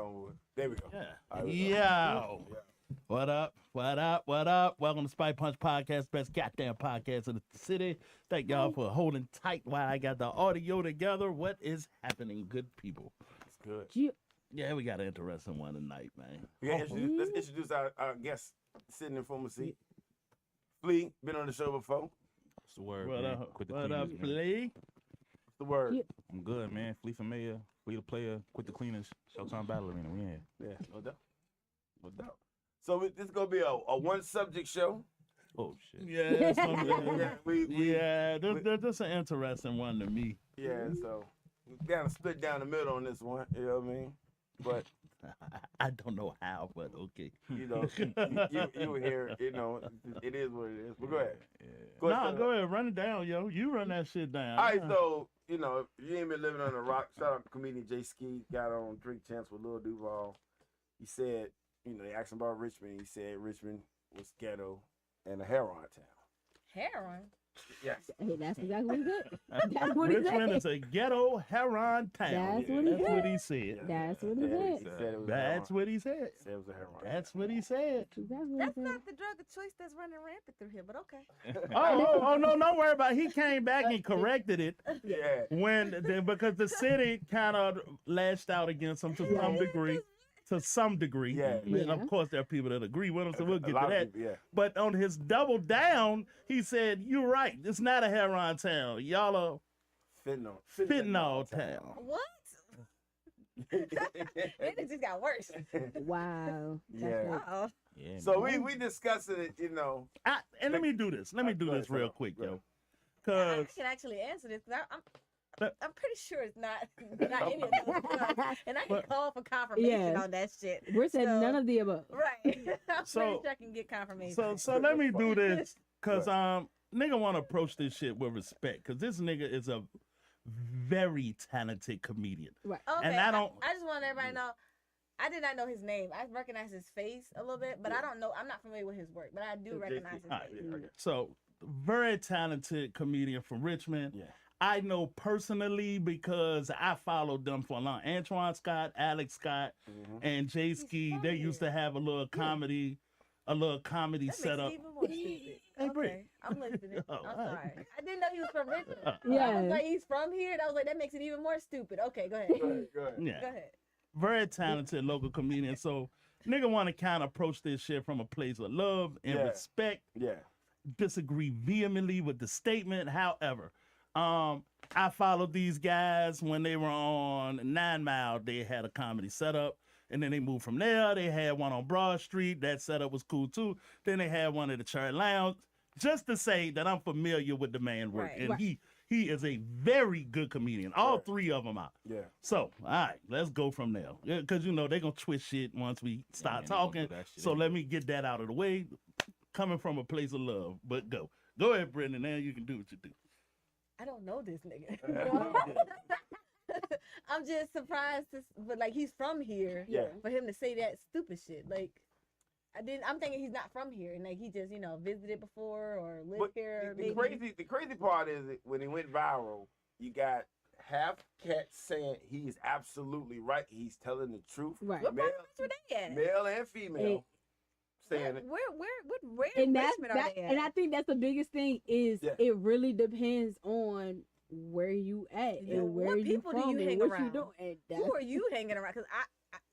on. There we go. Yeah. All right, Yo. Yeah. What up? What up? What up? Welcome to Spike Punch Podcast, best goddamn podcast in the city. Thank y'all for holding tight while I got the audio together. What is happening, good people? It's good. Yeah, we got an interesting one tonight, man. Let's introduce our guest sitting in front of the seat. Flea, been on the show before. What's the word, What man? up? Quit the What cleaners, up, man. Flea? What's the word? I'm good, man. Flea familiar, Flea the player, quit the cleaners, Showtime Battle Arena. We in here. Yeah, no doubt. No doubt. So this is going to be a one-subject show. Oh, shit. Yeah, it's Yeah, that's an interesting one to me. Yeah, so we kind of split down the middle on this one, you know what I mean? But, I don't know how, but okay. you know, you were here, you know, it is what it is. But go ahead. Yeah. Nah, go ahead, run it down, yo. You run that shit down. All right, so, you know, if you ain't been living on a rock, shout out to comedian Jayski, got on Drink Champs with Lil Duval. He said, you know, they asked him about Richmond. He said Richmond was ghetto and a heroin town. Heroin? Yes. Hey, that's exactly what he said. That's what he Richmond said. is a ghetto heron town. That's what he said. What he said. That's what he Yeah, said. he said it was That's heroin. what he said. He said it was a heroin. That's what he said. Exactly what That's he said. not the drug of choice that's running rampant through here, but okay. Oh, no, don't worry about it. He came back and corrected it Yeah. because the city kind of lashed out against him to some degree. To some degree. Yeah. And of course, there are people that agree with him, so we'll A get lot to of that. people, yeah. But on his double down, he said, "You're right. It's not a heroin town. Y'all are fentanyl town." What? It just got worse. Wow. Yeah. Uh-oh. Yeah, So man. we discussing it, you know. And let me do this. Let me do Go ahead, this real Sarah. quick, Go yo. ahead. I Because can actually answer this because But- I'm pretty sure it's not any of those drugs. And I can But- call for confirmation Yes. on that shit. We're saying So- none of the above. Right. I'm So- pretty sure I can get confirmation. so let me do this. Cause nigga want to approach this shit with respect. Cause this nigga is a very talented comedian. Right. Okay, and I don't- I just want everybody to know. I did not know his name. I recognize his face a little bit, but I don't know. I'm not familiar with his work, but I do So recognize his All right, face. Yeah, okay. So very talented comedian from Richmond. Yeah. I know personally because I followed them for a long. Antoine Scott, Alex Scott, Mhm. and Jayski. from They used to here. have a little comedy That set makes up. it even more stupid. Hey, Britt. Okay, I'm listening. Oh, I'm all right. sorry. I didn't know he was from Richmond. I Yeah. was like, he's from here. And I was like, that makes it even more stupid. Okay, go ahead. Go ahead, go ahead. Yeah. Go ahead. Very talented local comedian. So nigga want to kind of approach this shit from a place of love and Yeah. respect. Yeah. Disagree vehemently with the statement. However, I followed these guys when they were on 9 Mile. They had a comedy setup. And then they moved from there. They had one on Broad Street. That setup was cool too. Then they had one at the Cherry Lounge. Just to say that I'm familiar with the man work. Right. And Right. he is a very good comedian. All Right. 3 of them are. Yeah. So, all right, let's go from there. Because, you know, they're going to twist shit once we start man, they gonna talking. do that shit So anyway. let me get that out of the way. Coming from a place of love. But go. Go ahead, Brendan. Now you can do what you do. I don't know this nigga. I'm just surprised, but like he's from here. Yeah. For him to say that stupid shit, like I'm thinking he's not from here, and like he just visited before or lived But here. the crazy part is that when he went viral, you got half cats saying he's absolutely right. He's telling the truth. Right. What Male, part were they at? male and female saying it. Where And in that's Richmond are they at? and I think that's the biggest thing is Yeah. it really depends on where you at Yeah. and where What you people do from you and hang what around? you doing. And Who that's- are you hanging around? Because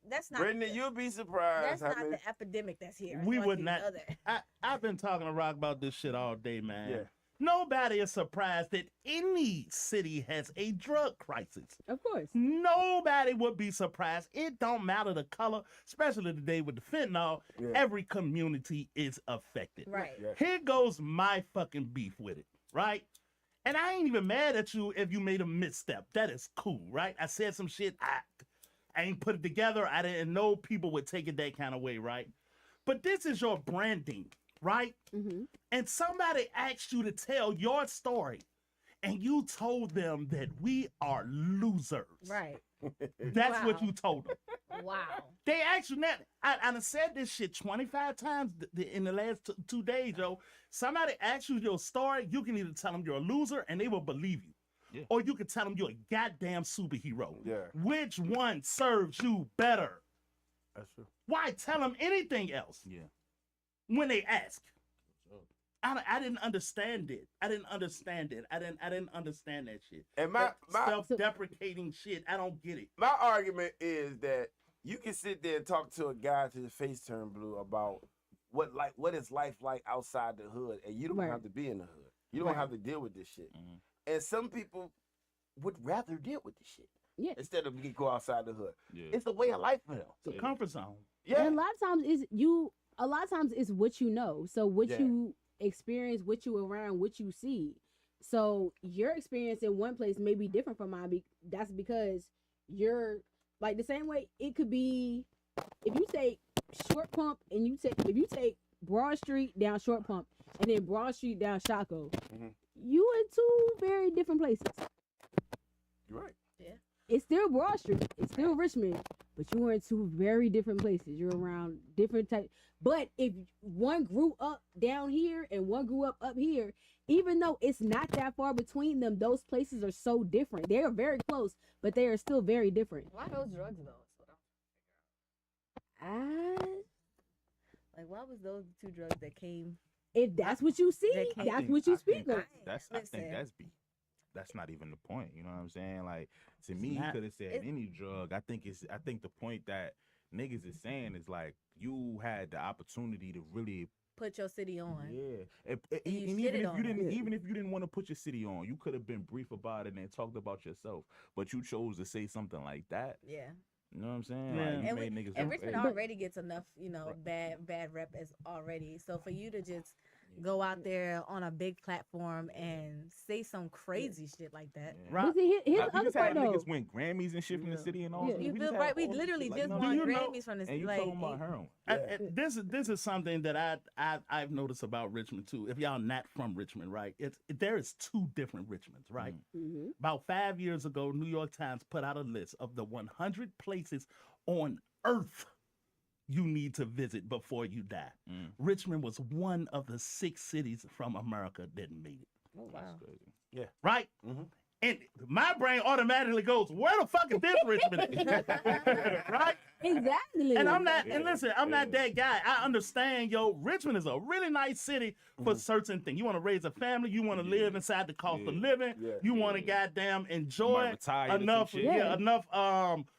that's not. Brittany, you'll be surprised That's how not many. the epidemic that's here. We Unless would you not- know that. I've been talking to Rock about this shit all day, man. Yeah. Nobody is surprised that any city has a drug crisis. Of course. Nobody would be surprised. It don't matter the color, especially today with the fentanyl. Yeah. Every community is affected. Right. Yeah. Here goes my fucking beef with it, right? And I ain't even mad at you if you made a misstep. That is cool, right? I said some shit. I ain't put it together. I didn't know people would take it that kind of way, right? But this is your branding, right? Mm-hmm. And somebody asked you to tell your story, and you told them that we are losers. Right. That's what Wow. you told them. Wow. They actually, I done said this shit 25 times in the last 2 days, yo. Somebody asks you your story, you can either tell them you're a loser and they will believe you. Yeah. Or you can tell them you're a goddamn superhero. Yeah. Which one serves you better? That's true. Why tell them anything else Yeah. when they ask? I didn't understand it. I didn't understand that shit. And That my self-deprecating shit. I don't get it. my argument is that you can sit there and talk to a guy till his face turn blue about what is life like outside the hood, and you don't Right. have to be in the hood. You don't Right. have to deal with this shit. Mhm. And some people would rather deal with this shit Yeah. instead of go outside the hood. Yeah. It's a way of life for them. It's a comfort zone. Yeah. And a lot of times it's what you know. So what Yeah. you experience, what you around, what you see. So your experience in one place may be different from mine. That's because you're like the same way it could be if you take Short Pump and if you take Broad Street down Short Pump and then Broad Street down Shaco, Mhm. you in two very different places. You're right. It's still Broad Street. It's still Richmond, but you are in two very different places. You're around different types. But if one grew up down here and one grew up here, even though it's not that far between them, those places are so different. They are very close, but they are still very different. Why those drugs though? That's what I'm- Like, why was those two drugs that came? If that's what you see, That can't that's be- what you I think speak of. That's I think Listen. that's not even the point. You know what I'm saying? Like to me, you not. could have said It's- any drug. I think the point that niggas is saying is like you had the opportunity to really Put your city on. yeah. And you even shitted if on you it. didn't even if you didn't want to put your city on, you could have been brief about it and talked about yourself. But you chose to say something like that. Yeah. You know what I'm saying? Yeah. Like you And, made niggas and look Richmond bad. already gets enough, bad rep as already. So for you to just go out there on a big platform and say some crazy shit like that. Yeah. Right. But see, here's Like, the we other just part had though. niggas win Grammys and shit from the Yeah. city and all. Yeah. that. You We feel just right? had We all this literally shit, like, just you know won what I'm saying? Grammys from this. And you Like, talking about heroin. Yeah. This is something that I've noticed about Richmond too. If y'all not from Richmond, right? There is two different Richmonds, right? Mhm. About 5 years ago, New York Times put out a list of the 100 places on earth you need to visit before you die. Mm. Richmond was one of the 6 cities from America that made it, oh That's wow. crazy. right? Mhm. And my brain automatically goes, where the fuck is this Richmond? Right? Exactly. And I'm not, and Yeah, listen, I'm not yeah. that guy. I understand, yo, Richmond is a really nice city for certain things. You want to raise a family, you want to Yeah. live inside the cost of Yeah. living, Yeah. you want to Yeah. goddamn You might enjoy retire to some enough, shit. Yeah. enough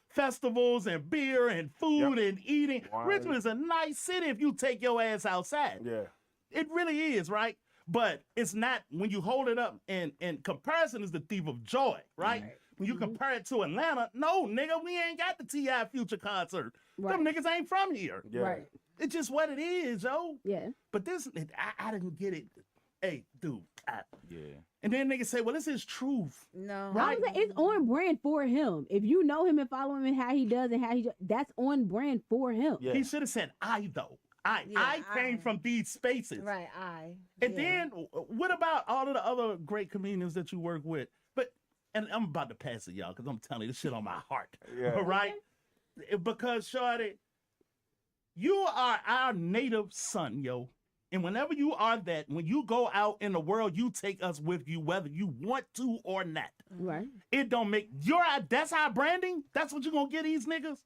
festivals and beer and food and eating. Wine. Richmond is a nice city if you take your ass outside. Yeah. It really is, right? But it's not when you hold it up and comparison is the thief of joy, right? Right. When you compare it to Atlanta, no, nigga, we ain't got the T.I. Future concert. Right. Them niggas ain't from here. Yeah. Right. It's just what it is, yo. Yeah. But I didn't get it. Hey, dude. Yeah. And then niggas say, well, this is truth. No. I was like, it's on brand for him. If you know him and follow him and how he does and that's on brand for him. Yeah. He should have said I, though. I Yeah, came I. from these spaces. Right. And Yeah. then what about all of the other great comedians that you work with? And I'm about to pass it, y'all, because I'm telling you this shit on my heart. Yeah. Right? Because, Shorty, you are our native son, yo. And whenever you are that, when you go out in the world, you take us with you, whether you want to or not. Right. It don't make that's our branding. That's what you're gonna get these niggas.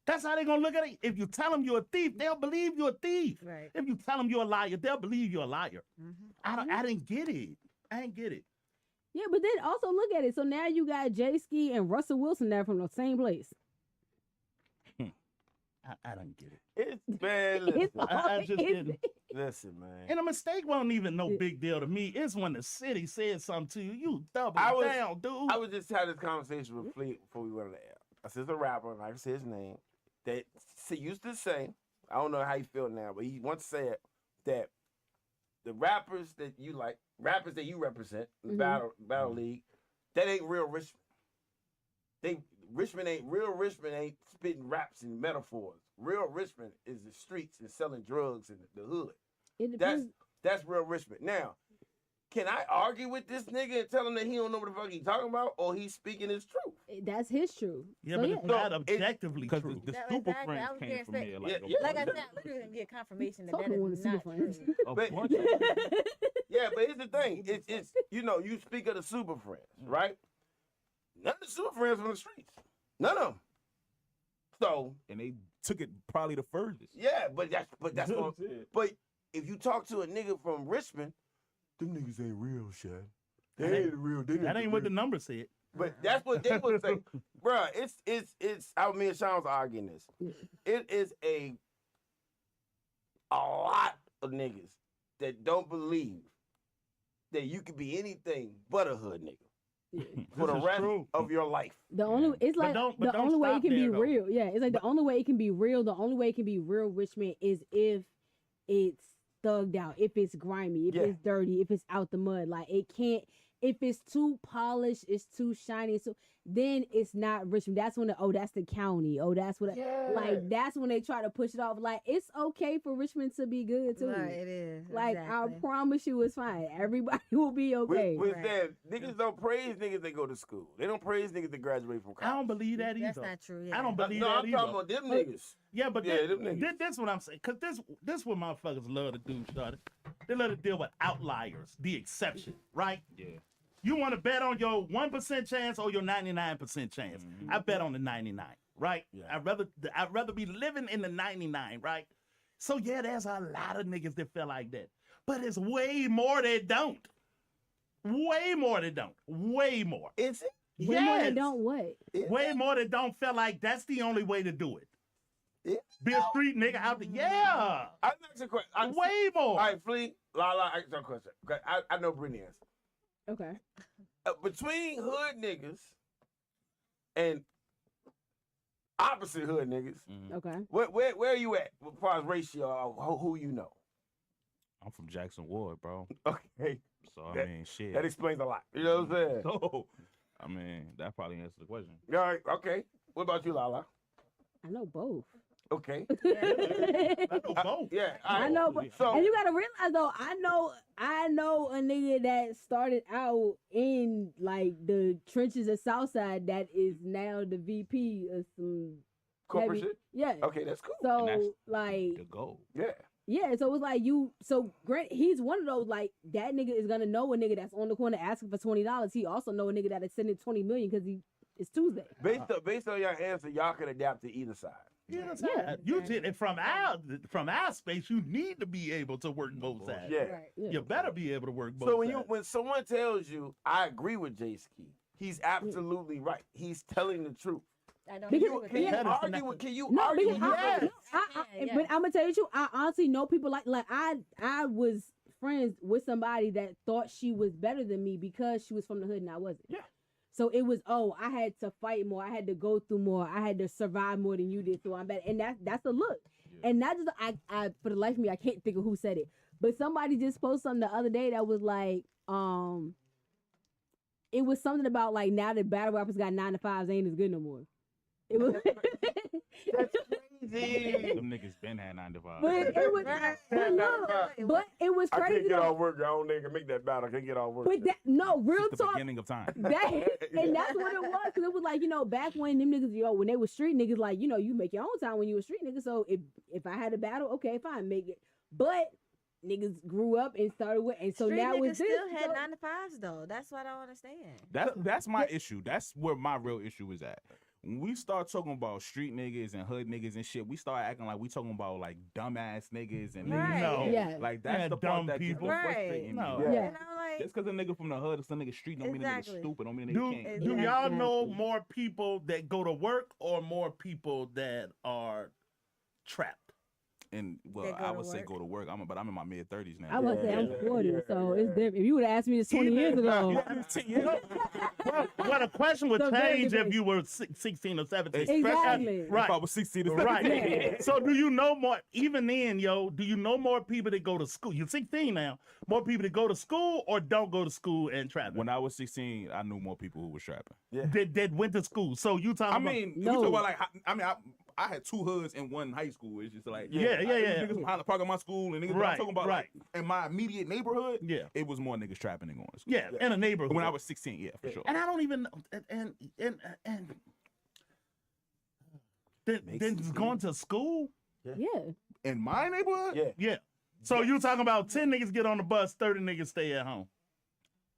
That's how they gonna look at it. If you tell them you're a thief, they'll believe you're a thief. Right. If you tell them you're a liar, they'll believe you're a liar. Mhm. I didn't get it. I didn't get it. Yeah, but then also look at it. So now you got Jayski and Russell Wilson there from the same place. I didn't get it. It's man. It's Listen, I just it's- didn't. listen, man. And a mistake wasn't even no big deal to me. It's when the city said something to you. You double I was- down, dude. I was just having this conversation with Fleet before we went on the air. I said, there's a rapper, and I can say his name, that used to say, I don't know how you feel now, but he once said that the rappers that you like, rappers that you represent, the Mhm. battle league, that ain't real Richmond. Richmond ain't spitting raps and metaphors. Real Richmond is the streets and selling drugs in the hood. It That's depends. that's real Richmond. Now, can I argue with this nigga and tell him that he don't know what the fuck he talking about, or he's speaking his truth? That's his truth. yeah, So but yeah. it's not No, objectively Because true. the That- super exactly, I friends was came gonna from say- there. Yeah, Like, yeah. Like I said, I literally didn't get confirmation that Talking that with is the not super friends. true. a But- bunch of Yeah, but here's the thing. It's you speak of the super friends, right? None of the super friends from the streets. None of them. So and they took it probably the furthest. Yeah, but that's what I'm saying. but if you talk to a nigga from Richmond, them niggas ain't real, Shad. They That ain't real. They That ain't what the number said. But that's what they would say, bruh. It's. I mean, Sean's arguing this. It is a lot of niggas that don't believe that you can be anything but a hood nigga for the This is rest true. of your life. The only it's But like don't- but the don't only way it stop can be there, though. real. Yeah, it's like the only way it can be real. The only way it can be real Richmond is if it's thugged out, if it's grimy, if Yeah. it's dirty, if it's out the mud. Like it can't. If it's too polished, it's too shiny. So then it's not Richmond. That's when that's the county. Oh, that's what. Like that's when they try to push it off. Like it's okay for Richmond to be good too. Right, it is. Like I exactly. promise you, it's fine. Everybody will be okay. With Right. that, niggas don't praise niggas that go to school. They don't praise niggas that graduate from I college. don't believe that either. That's not true. Yeah. I don't believe No, that I'm either. talking about them niggas. Yeah, but Yeah, them niggas. this what I'm saying. Cause this what motherfuckers love to do, Shorty. They love to deal with outliers, the exception, right? Yeah. You want to bet on your 1% chance or your 99% chance? I bet on the 99, right? Yeah. I'd rather be living in the 99, right? So yeah, there's a lot of niggas that feel like that, but it's way more that don't. Way more that don't. Way more. Is it? Way more Yes. than don't what? Way more that don't feel like that's the only way to do it. Yeah. Be a street nigga out there. Yeah. I ask a question. Way more. All right, Flea, Lala, I ask you a question. Okay, I know Brittany answer. Okay. Between hood niggas and opposite hood niggas, Okay. where are you at as far as ratio of who you know? I'm from Jackson Ward, bro. Okay, So I That- mean, shit. that explains a lot. You know what I'm saying? So, I mean, that probably answers the question. All right, okay. What about you, Lala? I know both. Okay. I know both. Yeah, I know, but So and you gotta realize though, I know a nigga that started out in like the trenches of Southside that is now the VP of some corporate heavy- shit. Yeah. Okay, that's cool. So that's like The goal. Yeah. yeah, so it's like Grant, he's one of those like that nigga is gonna know a nigga that's on the corner asking for $20. He also know a nigga that is sending 20 million because it's Tuesday. Based on your answer, y'all can adapt to either side. Yeah, you did, and from our space, you need to be able to work both sides. Yeah. Right. Yeah. You better be able to work both So sides. when someone tells you, I agree with Jayski, he's absolutely right. He's telling the truth. I don't Because- agree with Can you that is argue not- with? Can you No, argue? because with Yes. Yeah, but I'm gonna tell you the truth. I honestly know people like I was friends with somebody that thought she was better than me because she was from the hood and I wasn't. Yeah. So it was I had to fight more, I had to go through more, I had to survive more than you did. So I'm better, and that's a look. Yeah. And not just I for the life of me I can't think of who said it, but somebody just posted something the other day that was like it was something about like now that battle rappers got 9 to 5s ain't as good no more. It was. That's crazy. Them niggas been had 9 to 5. But it was, but look, but it was I can't crazy. get though. off work. I don't think I can make that battle. I can't get off work. But that no real Since the talk. beginning of time. That and that's what it was. Cause it was like back when them niggas when they were street niggas like you make your own time when you were street niggas. So if I had a battle, okay, fine, make it. But niggas grew up and started with, and so Street now niggas it's this. still had so- 9 to 5s though. That's what I don't understand. That's my issue. That's where my real issue is at. When we start talking about street niggas and hood niggas and shit, we start acting like we talking about like dumbass niggas and niggas. Right. No. Yeah. Like that's Yeah, the dumb part that gets people. the Right. frustrating No. me. Yeah. Yeah. And I'm like, Just because a nigga from the hood or some nigga street don't mean a nigga Exactly. stupid. Don't mean a Do, nigga can't. do Yeah. y'all know Exactly. more people that go to work or more people that are trapped? And well, They go I to would say work. go to work. But I'm in my mid-30s now. I was say I'm Yeah. 40, Yeah. so it's different. If you would have asked me this 20 years ago, Well, the question would So very change if different. you were 16 or 17. Exactly. If Right. I was 16 or Right. 17. So do you know more, even then, do you know more people that go to school? You're 16 now. More people that go to school or don't go to school and trap? When I was 16, I knew more people who were trapping. that went to school. So you talking I about... mean, No. we talk about like, I had 2 hoods in one high school. It's just like, Yeah. Niggas behind the park of my school and niggas, but I'm Right, talking about right. like in my immediate neighborhood, Yeah. it was more niggas trapping than going to school. Yeah, in a neighborhood. When I was 16, yeah, for sure. And I don't even know. And then going to school? yeah. In my neighborhood, Yeah. Yeah. So you talking about 10 niggas get on the bus, 30 niggas stay at home.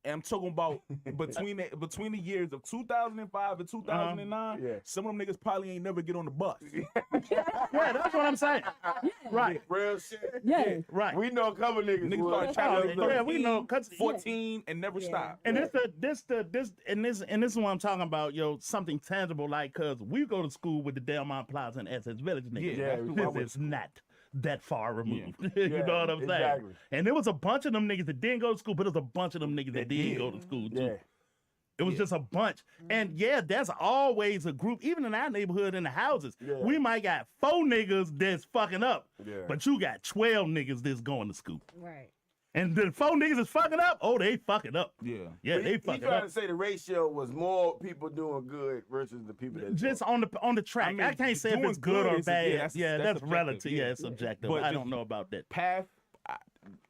And I'm talking about between the years of 2005 and 2009, Yeah. some of them niggas probably ain't never get on the bus. Yeah, that's what I'm saying. Right. Real shit. Yeah. Right. We know a couple niggas. Niggas who started are- traveling at Yeah, 13, we know, 'cause- 14, and never Yeah. stopped. And this is what I'm talking about, yo, something tangible, like, cause we go to school with the Delmont Plaza and SS Village niggas. Yeah, that's who I went This is to. not that far removed. you Yeah, know what I'm saying? exactly. And there was a bunch of them niggas that didn't go to school, but there was a bunch of them niggas that did go to school too. Yeah. It was just a bunch. And yeah, there's always a group, even in our neighborhood in the houses. Yeah. We might got 4 niggas that's fucking up, Yeah. but you got 12 niggas that's going to school. Right. And the 4 niggas that's fucking up, oh, they fucking up. Yeah. Yeah, But they he fucking trying up. to say the ratio was more people doing good versus the people that Just on the track. I, I mean, can't say if doing it's good or good is- bad. yeah, that's that's subjective, relative. yeah. Yeah, it's subjective. But I just- don't know about that. Path.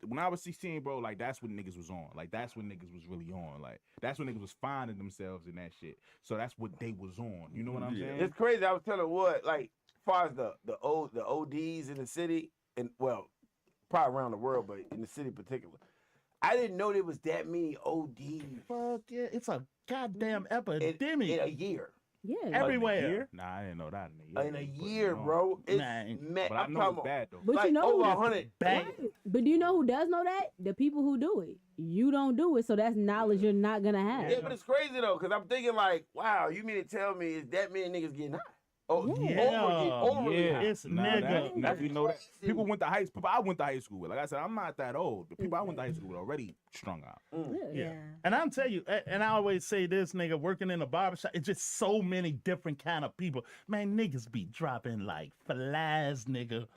When I was 16, bro, like that's when niggas was on. Like that's when niggas was really on. Like that's when niggas was finding themselves in that shit. So that's what they was on. You know what I'm Yeah. saying? It's crazy. I was telling what, like, as far as the ODs in the city, and well, probably around the world, but in the city in particular, I didn't know there was that many ODs Fuck yeah, it's a goddamn in epidemic a year. Yeah. everywhere. Nah, I didn't know that in a year. In a But, year, you know, bro. It's Man. mad. But I I'm know talking it's bad though. But like you know over who 100. Bang. Right. But do you know who does know that? The people who do it. You don't do it, so that's knowledge you're not gonna have. Yeah, but it's crazy though, because I'm thinking like, wow, you mean to tell me is that many niggas getting high? Oh, Yeah. overly Yeah, high. It's nah, nigga. that you know that people went to high school. I went to high school with. Like I said, I'm not that old. The people I went to high school with already strung out. Yeah. And I'm tell you, and I always say this, nigga, working in a barbershop, it's just so many different kind of people. Man, niggas be dropping like flies, nigga.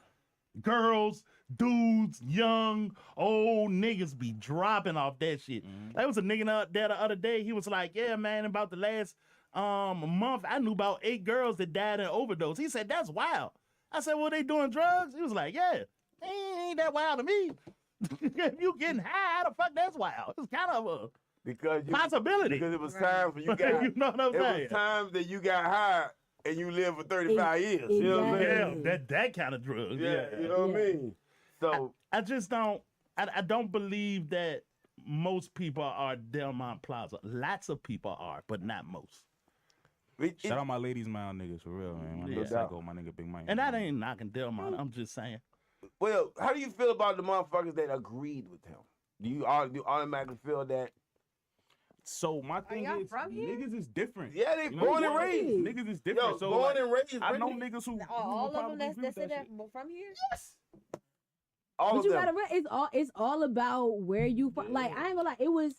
Girls, dudes, young, old niggas be dropping off that shit. There was a nigga out there the other day. He was like, yeah, man, about the last month, I knew about 8 girls that died in overdose. He said, that's wild. I said, well, they doing drugs? He was like, yeah, ain't that wild to me. If you getting high, how the fuck that's wild? It's kind of a Because possibility. Because it was Right. times when you got you know what I'm it saying? was times that you got high and you lived for 35 years. You know what I'm saying? Yeah, that kind of drugs. Yeah, you know what I Yeah. mean? So I just don't. I don't believe that most people are Delmont Plaza. Lots of people are, but not most. Shout out my ladies' mile niggas for real, man. My Yeah. nigga Psycho, my nigga Big Mike. And that ain't knocking Delmont. I'm just saying. well, how do you feel about the motherfuckers that agreed with him? Do you automatically feel that? So my thing y'all is, from here? niggas is different. Yeah, they You know born what and I'm saying? raised. Niggas is Yo, different. So born like, and raised. I know Brittany. niggas who All would of them probably agree that's with that shit. from here. Yes. All But of you them. gotta it's all about where you from. Like I ain't gonna lie, it was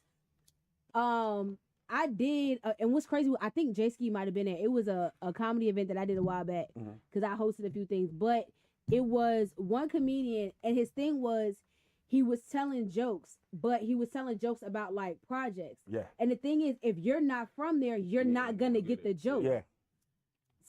I did and what's crazy, I think Jayski might have been there. It was a comedy event that I did a while back because I hosted a few things, but it was one comedian and his thing was he was telling jokes, but he was telling jokes about like projects. Yeah. And the thing is, if you're not from there, you're not gonna get the joke. Yeah.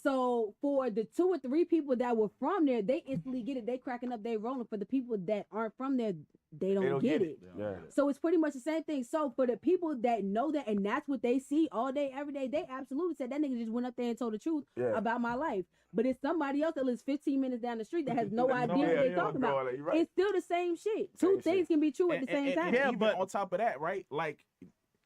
So for the 2 or 3 people that were from there, they instantly get it. They cracking up, they rolling. For the people that aren't from there, they don't get it. Yeah. So it's pretty much the same thing. So for the people that know that and that's what they see all day, every day, they absolutely said that nigga just went up there and told the truth Yeah. about my life. But it's somebody else that lives 15 minutes down the street that has no idea Yeah, what they're yeah, talking about. you're right. It's still the same shit. Same Two things shit. can be true at the same time. Yeah, even but- on top of that, right? Like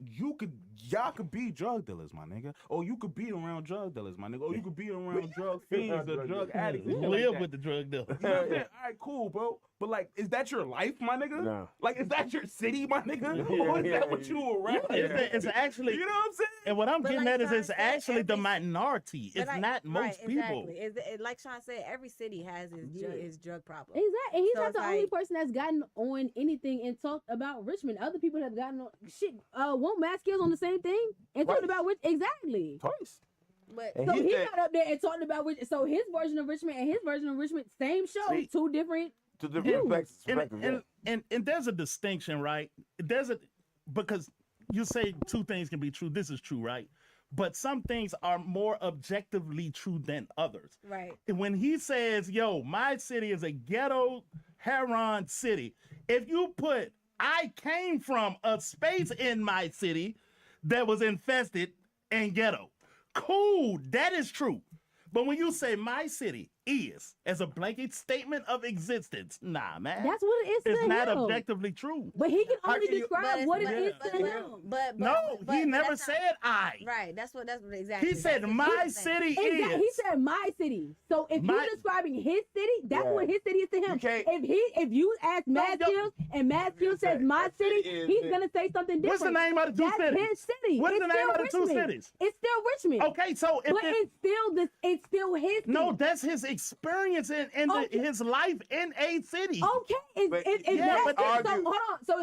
y'all could be drug dealers, my nigga. Or you could be around drug dealers, my nigga. Or you could be around drug fiends or drug addicts. and shit like Live that. with the drug dealer. You know what I'm saying? All right, cool, bro. But like, is that your life, my nigga? No. Like, is that your city, my nigga? Yeah, Or is yeah, that what yeah. you around? It's actually, You know what I'm saying? and what I'm But getting like at is Sean it's said, actually the every- minority. It's But not most right, people. Exactly. Like Sean said, every city has his drug problem. Exactly. And he's So not it's the only like- person that's gotten on anything and talked about Richmond. Other people have gotten on shit. Won't Matt Skills on the same thing and talked Right. about which exactly. Twice. But And So he he said- got up there and talked about which. So his version of Richmond and his version of Richmond, same show, See- 2 different. To different perspectives. And there's a distinction, right? There's a, because you say 2 things can be true. This is true, right? But some things are more objectively true than others. right. And when he says, yo, my city is a ghetto heroin city, if you put, I came from a space in my city that was infested and ghetto, cool, that is true. But when you say my city is as a blanket statement of existence. Nah, man. That's what it is it's to not him. objectively true. But he can How only can you- describe what it is but- to him. But No, he never that's not- said I. Right. That's what exactly. He said that's what my he's saying. city Exactly. He is. said my city. So if My- he's describing his city, that's Yeah. what his city is to him. You can't- If you ask Mad yo- Skills and Mad Skills says say, my that city city, is he's it. gonna say something different. What's the name of the two That's cities? his city. What's It's the name still of the two Richmond. cities? It's still Richmond. Okay, so if But it, it's still his city. no, that's his experience in Okay. his life in a city. Okay, But- yeah, but so argue- hold on. So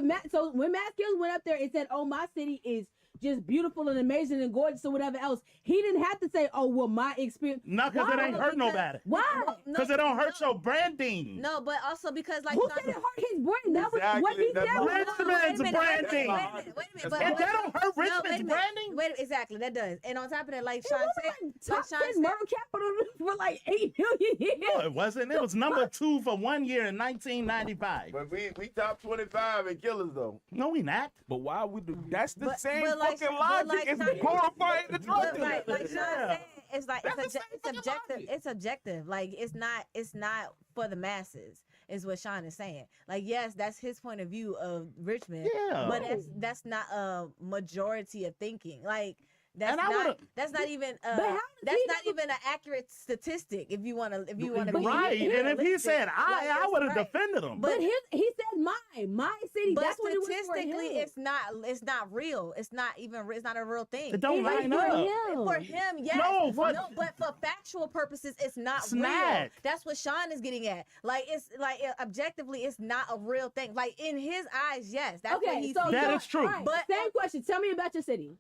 when Matt Skills went up there and said, "Oh, my city is just beautiful and amazing and gorgeous" or whatever else, he didn't have to say, "Oh, well, my experience." No, because it Why? ain't hurt Because- nobody. Why? No, Because it don't hurt no, your branding. No, but also because like Who Sean- said it hurt his brain? That was what he Exactly, that's said. what- was- Richmond's Wait a minute, branding. Wait a minute. That's But If that don't hurt wait a Richmond's minute. branding, Wait, exactly, that does. And on top of that, like It Sean was said, like like top Sean 10 said, murder capital for like 8 million years. no, it wasn't. It was number 2 for 1 year in 1995. But we top 25 in killers though. No, we not. But why would that's the But- same but like- fucking but logic like as Sean- glorifying the drug but dealer. like Sean Yeah. said, it's like That's it's the same fucking objective. logic. It's objective. Like it's not for the masses. Is what Sean is saying. Like yes, that's his point of view of Richmond. Yeah. But that's not a majority of thinking. Like that's And I not would've- that's not even But how does that's he not know- even an accurate statistic if you want to be Right. And if he realistic. said Like, I that's would have right. defended him. But he said my city. But That's what it was for statistically, him. it's not real. It's not a real thing. It don't It line is for up. him. For him, yes. No, but- but for factual purposes, it's not It's real. not. That's what Sean is getting at. Like it's like objectively, it's not a real thing. Like in his eyes, yes. That's what Okay, he so sees. That is true. all right, But- same question. Tell me about your city.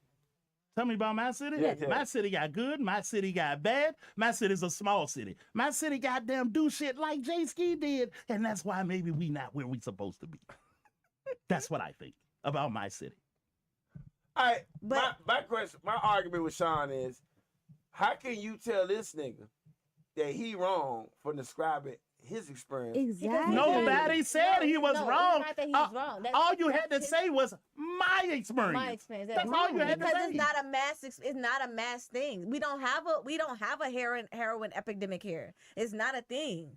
Tell me about my city. Yeah, yeah. My city got good. My city got bad. My city's a small city. My city goddamn do shit like Jayski did, and that's why maybe we not where we supposed to be. That's what I think about my city. All right, But- my question, my argument with Sean is, how can you tell this nigga that he wrong for describing his experience? Exactly. Nobody said he was wrong. Not that he was wrong. That's- All you had to that's say was my experience. my experience. That's all you had to because say. it's not a mass. It's not a mass thing. We don't have a heroin epidemic here. It's not a thing.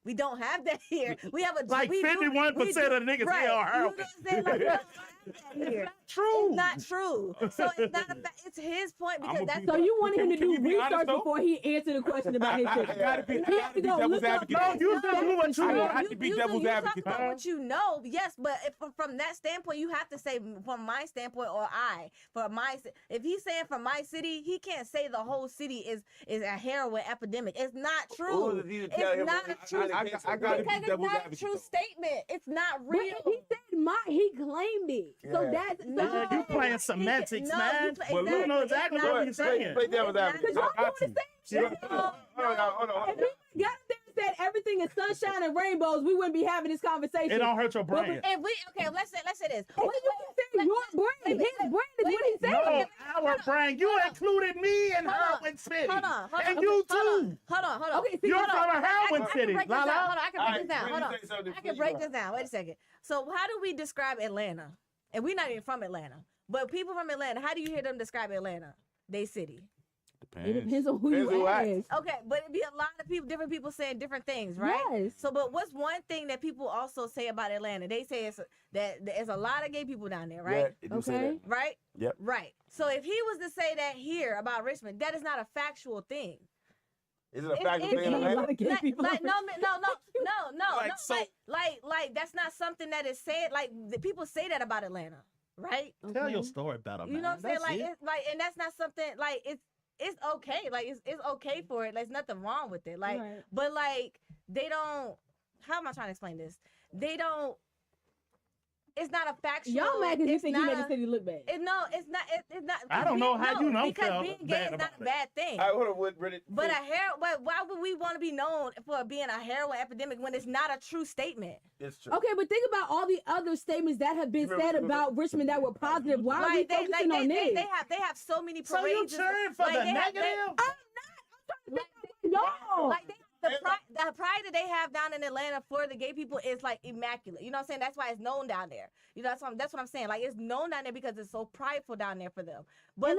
We don't have that here. We have a Like we do- 51% we do- of the niggas right. here are You heroin. know what I'm saying? Like, we don't have that here. True. It's not true. So it's not a fact. It's his point because I'ma that's be- So you wanted him to Can do you be honest, research though? before he answered the question about his city. I gotta be He had to go devil's look up- advocate. No, you just do what you I want. have to be devil's you advocate. talk about what you know, yes, but if, from that standpoint, you have to say from my standpoint or if he's saying from my city, he can't say the whole city is a heroin epidemic. It's not true. Who was he to tell him? It's not a true. I gotta be Because it's devil's not a advocate, true though. statement. It's not But real. he said he claimed it. So Yeah. that's No, You playing semantics, man. Well, you know exactly It's what not- he's saying. Play devil's advocate. because y'all got doing the same shit. Hold on. If we got up there and said everything is sunshine and rainbows, we wouldn't be having this conversation. It don't hurt your brain. If we let's say this. And then you can say your brand. His brand is what he said. No, our brain. You Hold on. included me in Hold on. heroin city. Hold on. And you too. Hold on. Okay, see, You're hold from on. a heroin I city. can break this La down. la. Hold on, I can break this down. Hold on. I I can break this down. Wait a second. So how do we describe Atlanta? And we're not even from Atlanta. But people from Atlanta, how do you hear them describe Atlanta? They city. It depends on who you ask. Okay, but it'd be a lot of people, different people saying different things, right? Yes. So, but what's one thing that people also say about Atlanta? They say that there's a lot of gay people down there, right? Yeah, you say Okay. that. Right? Yep. Right. So if he was to say that here about Richmond, that is not a factual thing. Is it a fact It- that they in it- Atlanta? Like gay people. Like no, Like, so- that's not something that is said. Like the people say that about Atlanta, right? Tell Okay. your story better, man. You know what I'm saying? That's Like it. it's like, and that's not something like it's okay. Like it's okay for it. There's nothing wrong with it. Like, Right. but like they don't. How am I trying to explain this? They don't. It's not a factual. Y'all mad because you it's think he not made the a- city look bad. No, it's not. It's not. I don't know how you know because felt being gay bad is not about a it. bad thing. All right, hold on, what, Brittany? But why would we want to be known for being a heroin epidemic when it's not a true statement? It's true. Okay, but think about all the other statements that have been said about Richmond that were positive. Why are we Like focusing on this? they have so many So parades. you cheering for like, the they have- negative? No. Like they have the pride that they have down in Atlanta for the gay people is like immaculate. You know what I'm saying? That's why it's known down there. You know, that's what I'm saying. Like, it's known down there because it's so prideful down there for them. But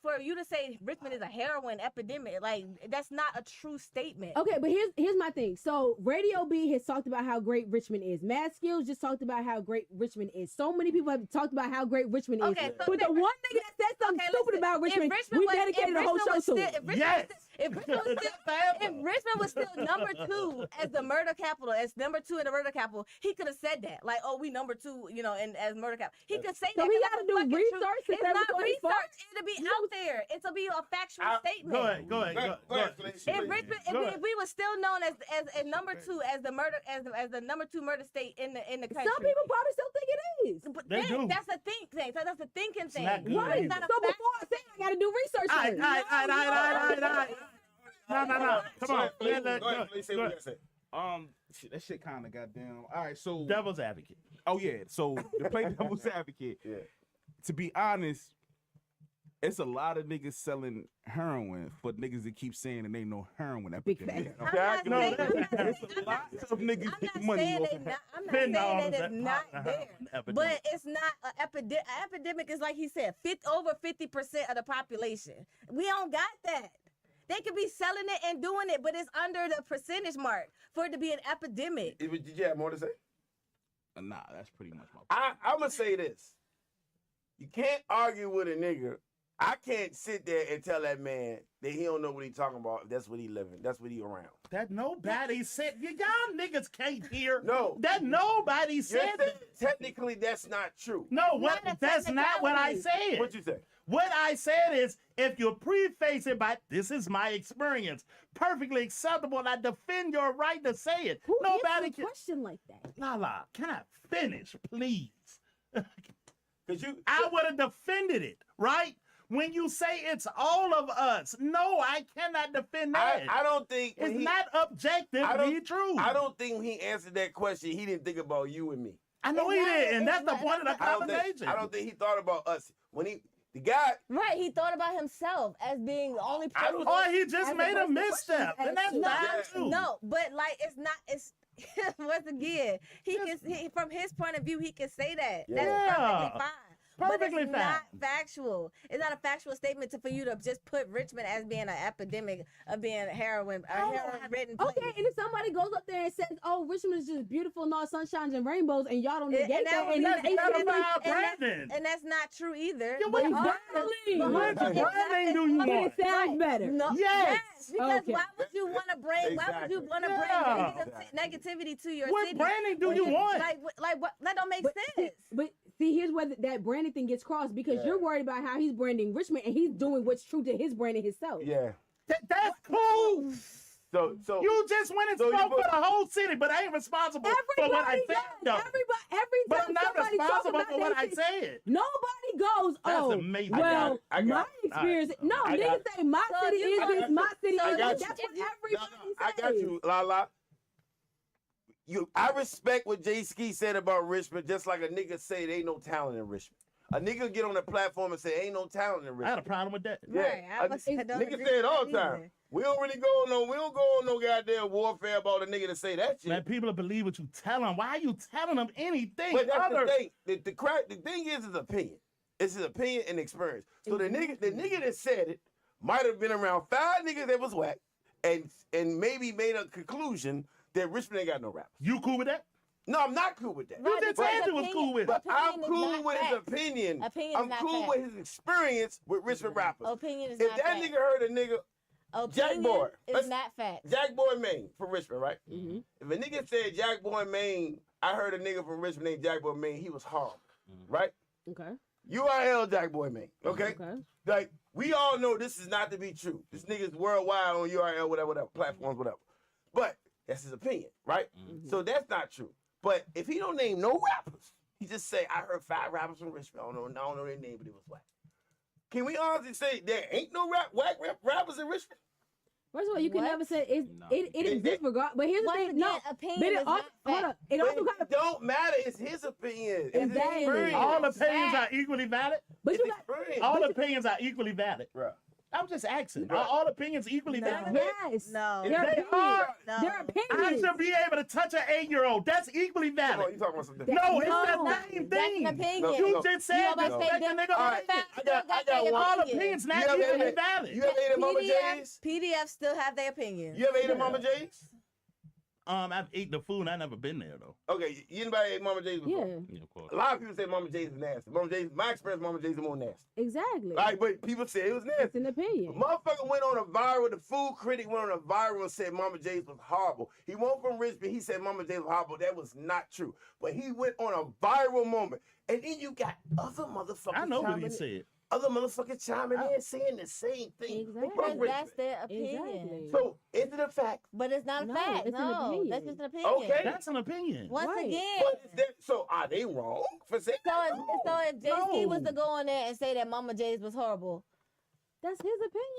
for you to say Richmond is a heroin epidemic, like, that's not a true statement. Okay, but here's my thing. So Radio B has talked about how great Richmond is. Mad Skills just talked about how great Richmond is. So many people have talked about how great Richmond is. Okay, so but the one nigga that said something stupid about Richmond, we dedicated a whole show to him. If Richmond was still number 2 as the murder capital, as number 2 in the murder capital, he could have said that. Like, oh, we number 2, you know, and as murder capital. He could say that. So we gotta do research. It's not research. It'll be out there. It'll be a factual statement. Go ahead. If we were still known as number 2 as the murder as the number 2 murder state in the country. Some people probably still think it is. But They do. that's a think thing. So that's a thinking thing. not good Right. either. Not a So fact. before I say I gotta do research. All first. right. No. Come on. Go ahead, please say what you gotta say. That shit kind of goddamn. All right, so Devil's advocate. oh yeah, so to play devil's advocate, Yeah. to be honest, it's a lot of niggas selling heroin for niggas that keep saying it ain't no heroin Big epidemic. I'm not No, saying- that- There's a lot of niggas I'm make not money saying off that of not, I'm not Fentanyl saying that is it's that not pot- there, epidemic. but it's not an epidemic. Epidemic is like he said, over 50% of the population. We don't got that. They could be selling it and doing it, but it's under the percentage mark for it to be an epidemic. Did you have more to say? Nah, that's pretty much my. I'm gonna say this. You can't argue with a nigga. I can't sit there and tell that man that he don't know what he talking about. If that's what he living. That's what he around. That nobody said. Y'all niggas can't hear. No. That nobody You're said. saying technically that's not true. No, Not a that's not what I technicality. said. What you say? What I said is, if you preface it by "this is my experience," perfectly acceptable, and I defend your right to say it. Who Nobody answers a can. question like that? Lala, can I finish, please? Cause you. I would have defended it, right? When you say it's all of us, no, I cannot defend that. I don't think when it's he, not objectively true. I don't think when he answered that question, he didn't think about you and me. I know he It's not- did, and it's that's the not- point of the I don't conversation. think he thought about us when the guy. Right, he thought about himself as being the only I person. don't- Or he just As made a opposed to misstep, questions and that's asked. fine Yeah. too. No, but like it's once again, from his point of view, he can say that. Yeah. That's perfectly fine. But Perfectly it's fine. not factual. It's not a factual statement for you to just put Richmond as being an epidemic of being heroin ridden place. Okay, and if somebody goes up there and says, "Oh, Richmond is just beautiful and all sunshines and rainbows," and y'all don't negate And that that, would and be- it's That's not ACB, about and that- Brandon. And that's not true either. Yeah, what Exactly. What Exactly. branding do you I mean, want? it sounds better. No, Yes. because Okay. why would you want to bring? Why would you Exactly. want to Yeah. bring negativity to your What city? branding do you want? Like what? That don't make But, sense. but see, here's where that branding thing gets crossed because Yeah. you're worried about how he's branding Richmond and he's doing what's true to his branding himself. Yeah. That's cool. So You just went and So you spoke for put- the whole city, but I ain't responsible for what I Everybody said, does. though. Every But time I'm not somebody talks responsible about for what their I city, said. nobody goes, That's "Oh, amazing. well, I got my it. experience." No, I got niggas it. say my So city you- is I this, got my you. city I is got this. you. That's what No, everybody says. I got you, Lala. I respect what Jayski said about Richmond, just like a nigga say there ain't no talent in Richmond. A nigga get on the platform and say ain't no talent in I had Richmond. a problem with that. Right, I don't Niggas agree say it with all that the time. either. We don't go on no goddamn warfare about a nigga to say that shit. Man, people believe what you tell them. Why are you telling them anything But that's other? the thing. The thing is his opinion. It's his opinion and experience. So the nigga that said it might have been around 5 niggas that was whack and maybe made a conclusion that Richmond ain't got no rappers. You cool with that? No, I'm not cool with that. You just because said you was cool with it. But I'm Opinion is cool not with his facts. opinion. Opinion is I'm not cool facts. with his experience with Richmond rappers. Opinion is If not that fact. nigga heard a nigga, Jack Opinion Boy. is Let's- not fact. Jack Boy Maine from Richmond, right? Mhm. If a nigga said Jack Boy Maine, I heard a nigga from Richmond named Jack Boy Maine, he was horrible, right? Okay. URL Jack Boy Maine, okay? Okay. Like, we all know this is not to be true. This nigga's worldwide on URL, whatever, platforms, whatever. But that's his opinion, right? So that's not true. But if he don't name no rappers, he just say, I heard 5 rappers from Richmond. I don't know their name, but it was whack. Can we honestly say there ain't no whack rappers in Richmond? First of all, you can What? never say No. it exists regard. But here's the Once thing, again, no. opinion But is it not also, hold fact. up. It But also got it don't matter. It's his opinion. It's his Exactly. experience. All Facts. opinions are equally valid. But It's you got experience. All opinions are equally valid. Bruh. I'm just asking. Right. Are all opinions equally No. valid? Yes. No. Their They opinions. are. No. Their I opinions. should be able to touch an 8-year-old. That's equally Come on, valid. you talking about something No, different. it's No, the not- same that's thing. an opinion. No, You no. just said You always respect say the them- nigga. All on right, that. I got their one. All opinion. opinions not You ever equally ate valid. You ever ate at Mama PDF, J's? PDF still have their opinion. You ever ate at Yeah. Mama J's? I've eaten the food. I never been there though. Okay, anybody ate Mama J's before? Yeah, Yeah, of course. A lot of people say Mama J's is nasty. Mama J's, my experience, Mama J's is more nasty. exactly. Like, but people say it was It's nasty. an opinion. Motherfucker went on a viral. The food critic went on a viral and said Mama J's was horrible. He went from Richmond. He said Mama J's was horrible. That was not true. But he went on a viral moment. And then you got other motherfuckers. I know what chiming he in. said. Other motherfuckers chiming in saying the same thing. Exactly. From Because that's Richmond. their opinion. Exactly. So is it a fact? But it's not a No, fact. it's an No, opinion. that's just an opinion. Okay. That's an opinion. Once Right. again, But is that, so are they wrong for saying so that? if Jayski was No. to go on there and say that Mama J's was horrible, That's his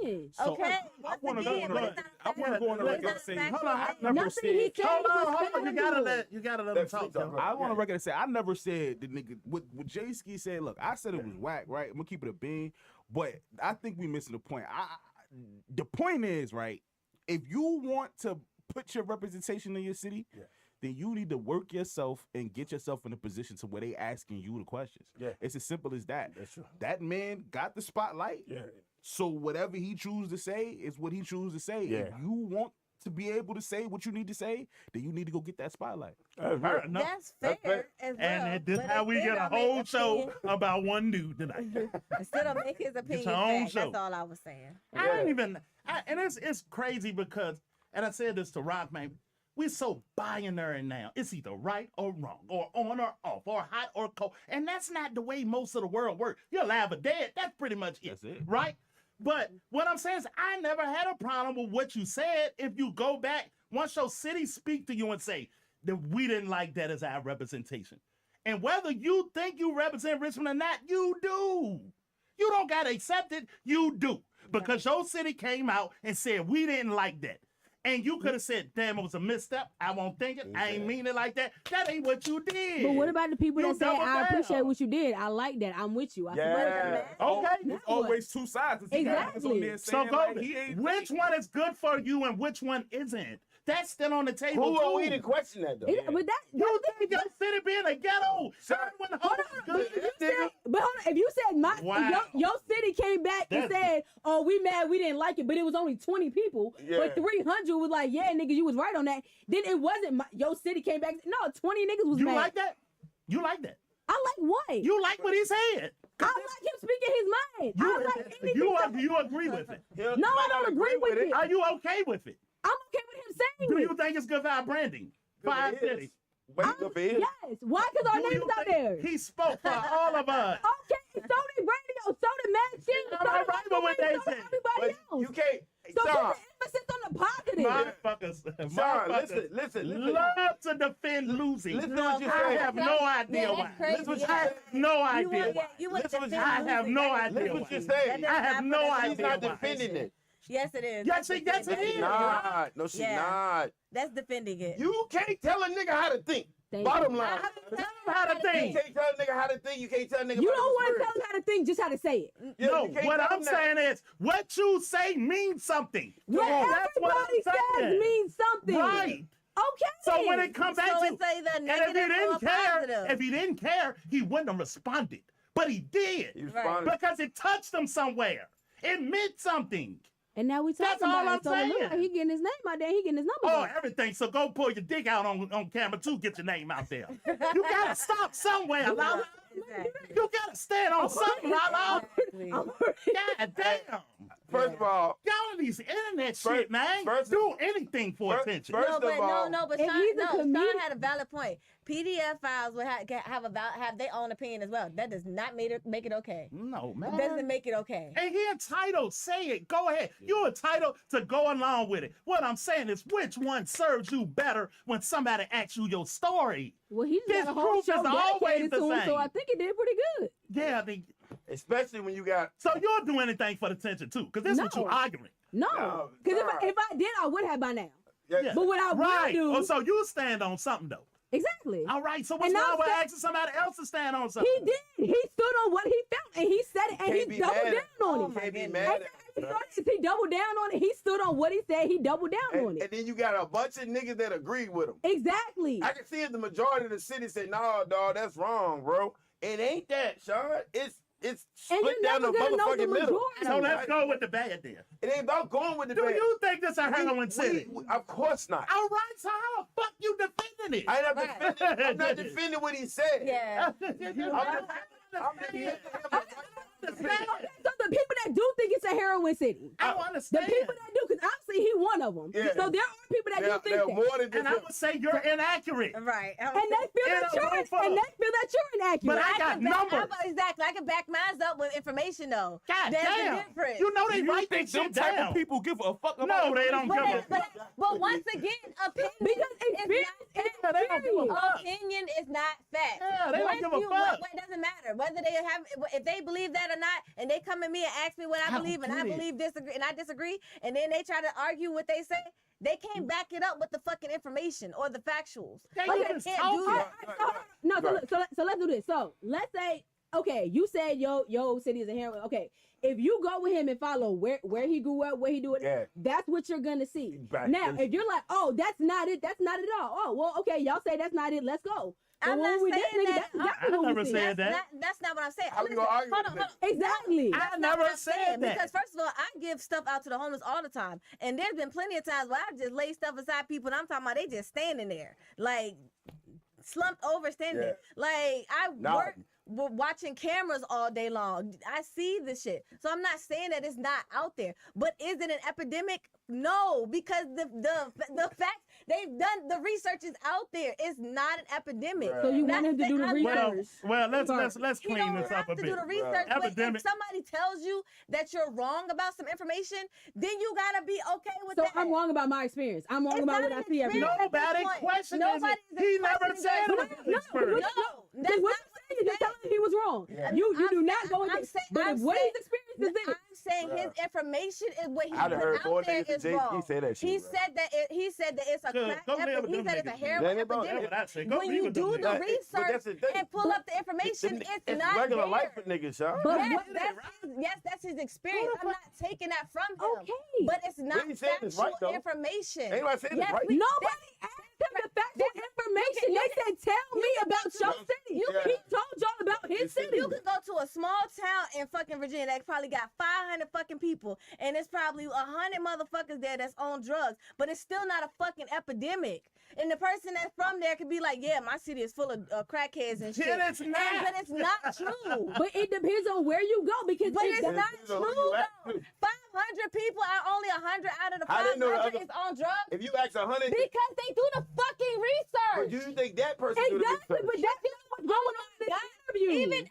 opinion. So, okay. I once want to again, go but on. it's not I a want to go on the fact. record and It's say, not a Hold on, fact. I never Nothing he said. said Hold on, was hold on. You gotta factual. let him That's talk. free talk, though. bro. I want to record and say I never said the nigga what Jayski said. Look, I said it was whack, right? I'm gonna keep it a bean, but I think we missing the point. The point is, right? If you want to put your representation in your city, Yeah. then you need to work yourself and get yourself in a position to where they asking you the questions. Yeah. It's as simple as that. That's true. That man got the spotlight. Yeah. So whatever he chooses to say is what he chooses to say. Yeah. If you want to be able to say what you need to say, then you need to go get that spotlight. Fair enough. That's That's fair fair. as well. And this but how it we still get a don't make whole show opinion- about one dude tonight. It still don't make his opinion your own fact. show. That's all I was saying. I don't even, and it's crazy because, and I said this to Rock, man, we're so binary now. It's either right or wrong, or on or off, or hot or cold. And that's not the way most of the world works. You're alive or dead. That's pretty much it. That's it. Right? But what I'm saying is I never had a problem with what you said. If you go back, once your city speak to you and say that we didn't like that as our representation. And whether you think you represent Richmond or not, you do. You don't got to accept it. You do. Because your city came out and said, we didn't like that. And you could have said, damn, it was a misstep. I won't think it. I ain't mean it like that. That ain't what you did. But what about the people You that say, double I appreciate down. what you did. I like that. I'm with you. I support Yeah. that. Okay. Now There's always two sides. 'Cause he got niggas on there So saying, go. like, he ain't Which one is good for you and which one isn't? That's still on the table. Who are too. we to question that though? But that, You think your city being a ghetto? Son, When the hold hoes on, good? but if you said Wow. your city came back and That's- said, "Oh, we mad, we didn't like it," but it was only 20 people, Yeah. but 300 was like, "Yeah, nigga, you was right on that." Then it wasn't your city came back. No, 20 niggas was You mad. like that? You like that? I like what? You like what he said? I like him speaking his mind. I like anything. You agree with it? You No, might I not don't agree with it. Are you okay with it? I'm okay with him saying Do it. you think it's good for our branding? For our Good for his. city? Wait, good for his. Yes. Why? Because our Do names you out think there. He spoke for all of us. Okay, so did radio, so did Mad Shit, so I'm all did right with what they so did said. everybody But else. you can't. So Sean, put the emphasis on the positive. Motherfuckers. Sean, Motherfuckers listen. love to defend losing. Listen to what you I said. have no idea Yeah, why. that's crazy. Listen what you I said. have no You idea want, why. you want Listen what to you I defend have losing. no That is- idea Listen why. what you're that saying. does I have not no put us in idea She's the not why. defending it. Yes, it is. Yes, it That's is. defending Not. No, she's Yeah. not. That's defending it. You can't tell a nigga how to think. Thank Bottom you. line. Tell them how to You think. can't tell a nigga how to think. You can't tell a nigga You about don't his want to words. tell them how to think, just how to say it. Yeah, No, you can't what tell I'm them that. saying is, what you say means something. What That's what everybody I'm says saying. means something. Right. Okay. So when it comes back So to, it's either and if he negative or didn't care, positive. if he didn't care, he wouldn't have responded. But he did He Right. responded. because it touched him somewhere. It meant something. And now we That's talking all about I'm it. So it look saying. like he getting his name out there. He getting his number. Oh, back. everything. So go pull your dick out on camera too. Get your name out there. You gotta stop somewhere, Lala. Exactly. You gotta stand on something, Lala. Exactly. God damn. First of all, Y'all on these internet shit, man. first- Do anything for first- attention. first- No, but of all, but if Sean, he's a no, Sean comedian- had a valid point. PDF files would have their own opinion as well. That does not make it okay. No, It man. doesn't make it okay. And he entitled. Say it. Go ahead. You're entitled to go along with it. What I'm saying is, which one serves you better when somebody asks you your story? Well, he just This got a whole group show is always dedicated the to him, so same. I think it did pretty good. Yeah. especially when you got So you'll do anything for the attention too, because this is what No. you're arguing. No, No, because nah. if I did, I would have by now. Yeah. But what I Right. will do, Oh, so you stand on something though. exactly. All right. So what's And wrong I'm with sta- asking somebody else to stand on something? He did. He stood on what he felt, and he said it, and Can't he be doubled mad. down on Oh it. my can't be goodness. mad I at said, He doubled down on it. He stood on what he said. He doubled down on And it. then you got a bunch of niggas that agree with him. Exactly. I can see if the majority of the city say, "Nah, dog, that's wrong, bro." It ain't that, Sean. It's And split you're down the never gonna know the motherfucking middle. majority. So let's go with the bad then. It ain't about going with the Do bad. you think this a heroin city? Of course not. All right, so how the fuck you defending it? I ain't not Right. defending. I'm not defending what he said. Yeah. I'm defending him. So the people that do think it's a heroin city, I the understand. people that do, because obviously he one of them. Yeah. So there are people that do They're think that. more than And just I him. would say you're inaccurate. Right. And they feel In that a room full. you're inaccurate. But I got numbers. Exactly. I can back mine up with information though. God There's damn. a difference. You know they You write think that them shit type down. of people give a fuck about No, they don't give a but, fuck. but once again, opinion Because is experience not is Yeah, they don't give a experience. fuck. opinion is not fact. Yeah, they don't Once give a you- fuck. It doesn't matter whether they have, if they believe that or not, and they come at me and ask me what I I don't believe, and I get it. believe disagree, and I disagree, and then they try to argue what they say. They can't back it up with the fucking information or the factuals. They Like, just can't talking. do that. No, Right. so let's do this. So let's say, okay, you said yo city is a heroin. Okay, if you go with him and follow where he grew up, where he do it, Yeah. that's what you're gonna see. Right. Now, if you're like, oh, that's not it at all. Oh, well, okay, y'all say that's not it. Let's go. But I'm when not we saying this nigga, that. that's exactly I what we never see. said that. That's not what I'm saying. How we Listen, gonna argue hold with on, that? hold on. Exactly. I That's not never what I'm saying, said that. Because first of all, I give stuff out to the homeless all the time, and there's been plenty of times where I just lay stuff aside people, and I'm talking about they just standing there, like slumped over, standing there. Like I Nah. work watching cameras all day long. I see this shit, so I'm not saying that it's not out there. But is it an epidemic? No, because the fact they've done the research is out there. It's not an epidemic. Right. So you Not want him to do the saying- I'm not- research? Well, let's You clean don't this have up a to bit. do the research, but Epidemic. if somebody tells you that you're wrong about some information, then you gotta be okay with So that. I'm wrong about my experience. I'm wrong It's about not what I an see every day. experience. Nobody point. questioned Nobody's it. He never questioning said that. it was an expert. No, That's that's what not I'm saying. You're telling me he was wrong. Yeah. You do I'm not saying- go with I'm it. saying- But I'm if what saying- his experience is this. I'm saying his information is what he I'd put have heard out more there niggas than is Jayski wrong. say that shit. He bro. said that it's a Good. crack Go live with he them said it's a niggas. heroin That ain't about- That's epidemic. what I say. Go When be you with them do niggas. the But that's research the thing. and pull up the information, it's not regular there. life for niggas, y'all. But Yes, what- that's his experience. I'm not taking that from him. Okay. But it's not he said is factual right, though. information. Ain't nobody saying it's right. Nobody asked him the factual information. They said, tell me about your city. Yeah. He told y'all about his His city. city. You could go to a small town in fucking Virginia that probably got 500 fucking people, and it's probably 100 motherfuckers there that's on drugs, but it's still not a fucking epidemic. And the person that's from there could be like, yeah, my city is full of crackheads and shit. Yeah, it's not. But it's not true. But it depends on where you go because But it's depends not on who true you ask though. to. 500 people are only 100 out of the How they know the 500 other- is on drugs If you ask 100, because they do the fucking but research. do you think that person do the exactly, research? but that's not what's going on in God, the interview. Even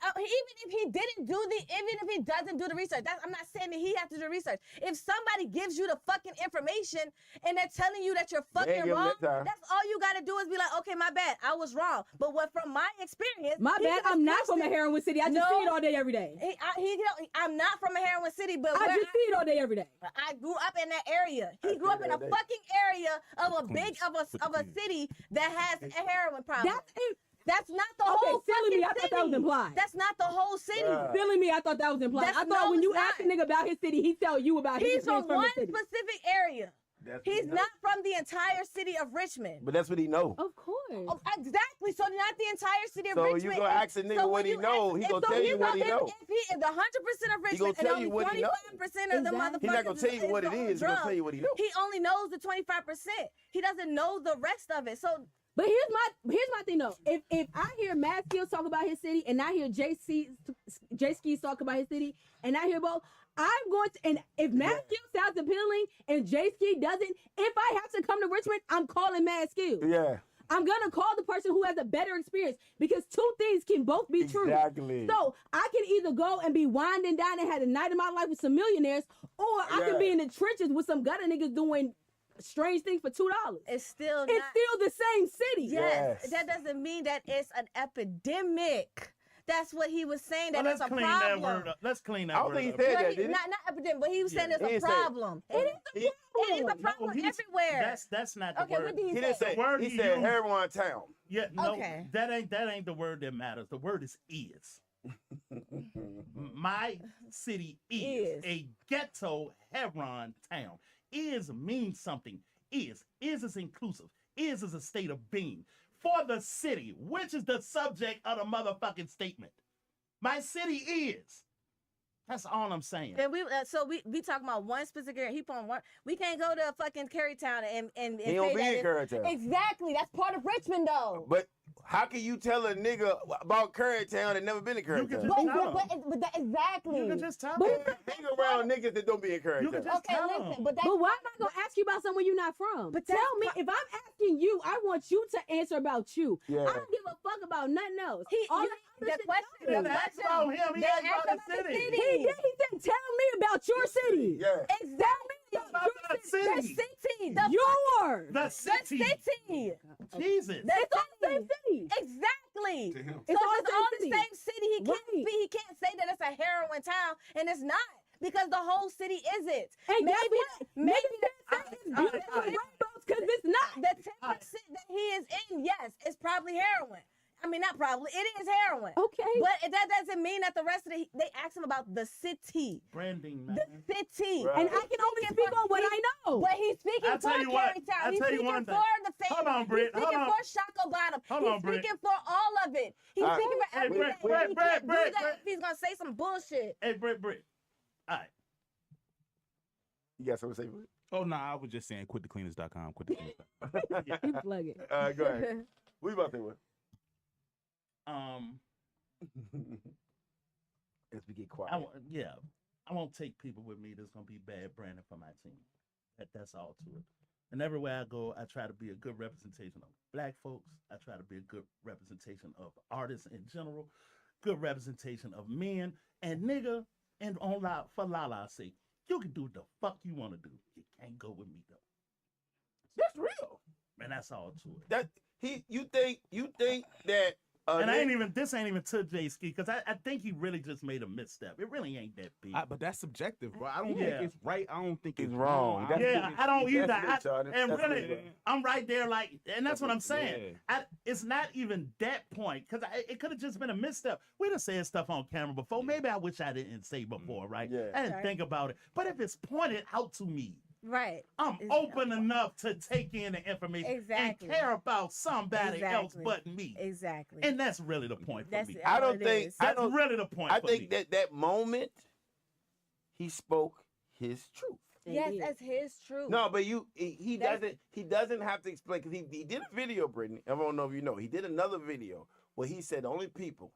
if he didn't do even if he doesn't do the research, I'm not saying that he has to do the research. If somebody gives you the fucking information and they're telling you that you're fucking give him wrong, that time. that's all you gotta do is be like, okay, my bad, I was wrong. But what from my experience, My he bad, just I'm not pushed from a it. heroin city. I just No. see it all day, every day. I'm not from a heroin city, but I where just see it all day, every day. I grew up in that area. He I grew up in a see that. fucking area of a city that has a heroin problem. That's not the Okay, whole silly fucking me, I thought that was city. implied. That's not the whole city. Yeah. Feeling me, I thought that was implied. That's- I thought no, when you it's ask a not. nigga about his city, he tell you about his He's experience from from one the city. specific area. That's what He's he know. not from the entire city of Richmond. But that's what he know. Of course. Oh, exactly. So not the entire city of So you Richmond. gonna ask a nigga So what when he you know, ask- he gonna so tell you what he if- know. If he is 100% of He Richmond gonna and tell only you what he know. 25% of the Exactly. motherfuckers He's not gonna tell you what it on is. He's gonna drugs, tell you what he know. He only knows the 25%. He doesn't know the rest of it. So But here's my thing though. If I hear Mad Skills talk about his city and I hear Jayski talk about his city and I hear both, I'm going to, and if Mad Skills sounds appealing and Jayski doesn't, if I have to come to Richmond, I'm calling Mad Skills. Yeah. I'm gonna call the person who has a better experience because two things can both be true. Exactly. So I can either go and be wined and dined and had a night of my life with some millionaires, or I Yeah. can be in the trenches with some gutter niggas doing strange things for $2. it's still It's not. still the same city. Yes, Yes. that doesn't mean that it's an epidemic. That's what he was saying. That Well, it's let's a clean that problem. word up. Let's clean that I don't word think he up. said Well, that, he- did he? not epidemic, but he was saying Yeah. it's He a didn't say- problem. It is It is a No, problem he's- everywhere. That's not the Okay, word. what did He he didn't say? say. The word He he said used- heroin town. Yeah, no, Okay. that ain't the word that matters. The word is. My city is a ghetto heroin town. Is means something. Is inclusive. Is a state of being. For the city, which is the subject of the motherfucking statement. My city is. That's all I'm saying. And we talking about one specific area. He put one. We can't go to fucking Carytown and He don't say be that in it's- Carytown. Exactly. That's part of Richmond though. But how can you tell a nigga about Carytown and never been to You can Carytown? just- Exactly. You can just tell But me. it's Hang around niggas that don't be in You Carytown. can just okay, tell listen, them. but that's But why am I gonna ask you about somewhere you're not from? But Tell that's me if I'm asking you, I want you to answer about you. Yeah. I don't give a fuck about nothing else. All that the other shit question. matters. He didn't ask about him. He They asked asked about about the the city. city. He did. He said, "Tell me about your city." Yeah. Exactly. About the The city. city. Yours. The The city. city. Jesus. It's all the same city. Exactly. To him. So It's all if it's the all same the same city. Right. He can't say that it's a heroin town, and it's not because the whole city is it. And guess Maybe what? maybe It's beautiful rainbows because it's not. the 10% that he is in, yes, it's probably heroin. I mean, not probably. It is heroin. Okay. But that doesn't mean that the rest of they ask him about the city. Branding, The man. city. Right. And I can only speak on what I know. But he's speaking I'll for tell you what. Carytown. I'll He's tell you speaking one for thing. the family. Hold on, Britt. He's Hold speaking on. for Shaka Bottom. Hold He's on, Britt. speaking for all of it. He's All right. speaking for Hey, everything. Britt, He Britt, can't Britt, do Britt, that Britt. if he's gonna say some bullshit. Hey, Britt. All right. You got something to say for it? Oh no, I was just saying quitthecleaners.com. Quit the cleaners. You plug it. Go ahead. What you about to say what? As we get quiet. I won't take people with me that's gonna be bad branding for my team. That's all to it. And everywhere I go, I try to be a good representation of black folks. I try to be a good representation of artists in general, good representation of men and nigga. And for Lala's sake, you can do the fuck you want to do. You can't go with me though. That's real. And that's all to it. That you think that This ain't even to Jayski, because I think he really just made a misstep. It really ain't that big. But that's subjective, bro. I don't Yeah. think it's right. I don't think It's it's wrong. wrong. That's Yeah, it. I don't either. That's it, Charlie. And That's really, it. I'm right there, like, and that's what I'm saying. Yeah. It's not even that point, because it could have just been a misstep. We done said stuff on camera before. Maybe I wish I didn't say before, right? Yeah. I didn't Right. think about it. But if it's pointed out to me, Right. I'm It's- open enough to take in the information Exactly. and care about somebody else Exactly. but me. Exactly. And that's really the point for That's me. I all don't it think is. I That's don't really the point I for think me. that moment he spoke his truth. Yes, Indeed. that's his truth. No, but he That's- doesn't have to explain, because he did a video, Brittany. I don't know if you know. He did another video where he said the only people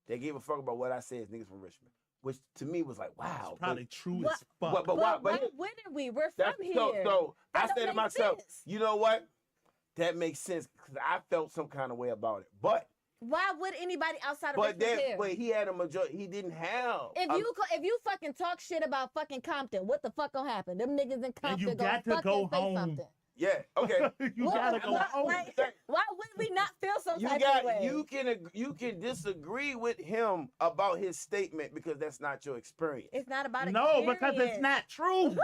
that gave a fuck about what I said is niggas from Richmond, which to me was like, wow. It's probably true What- as fuck. but But why? why wouldn't we? We're That's from here. so I That said don't to make myself, sense. you know what? That makes sense, because I felt some kind of way about it. But Why would anybody outside of Richmond care? but he had a majority. He didn't have. If you fucking talk shit about fucking Compton, what the fuck gonna happen? Them niggas in Compton you gonna got to fucking go say home. something. Yeah. Okay. You What- gotta go why- home. Why would we not feel some You type got of way? you can disagree with him about his statement because that's not your experience. It's not about No, because it's experience. not true.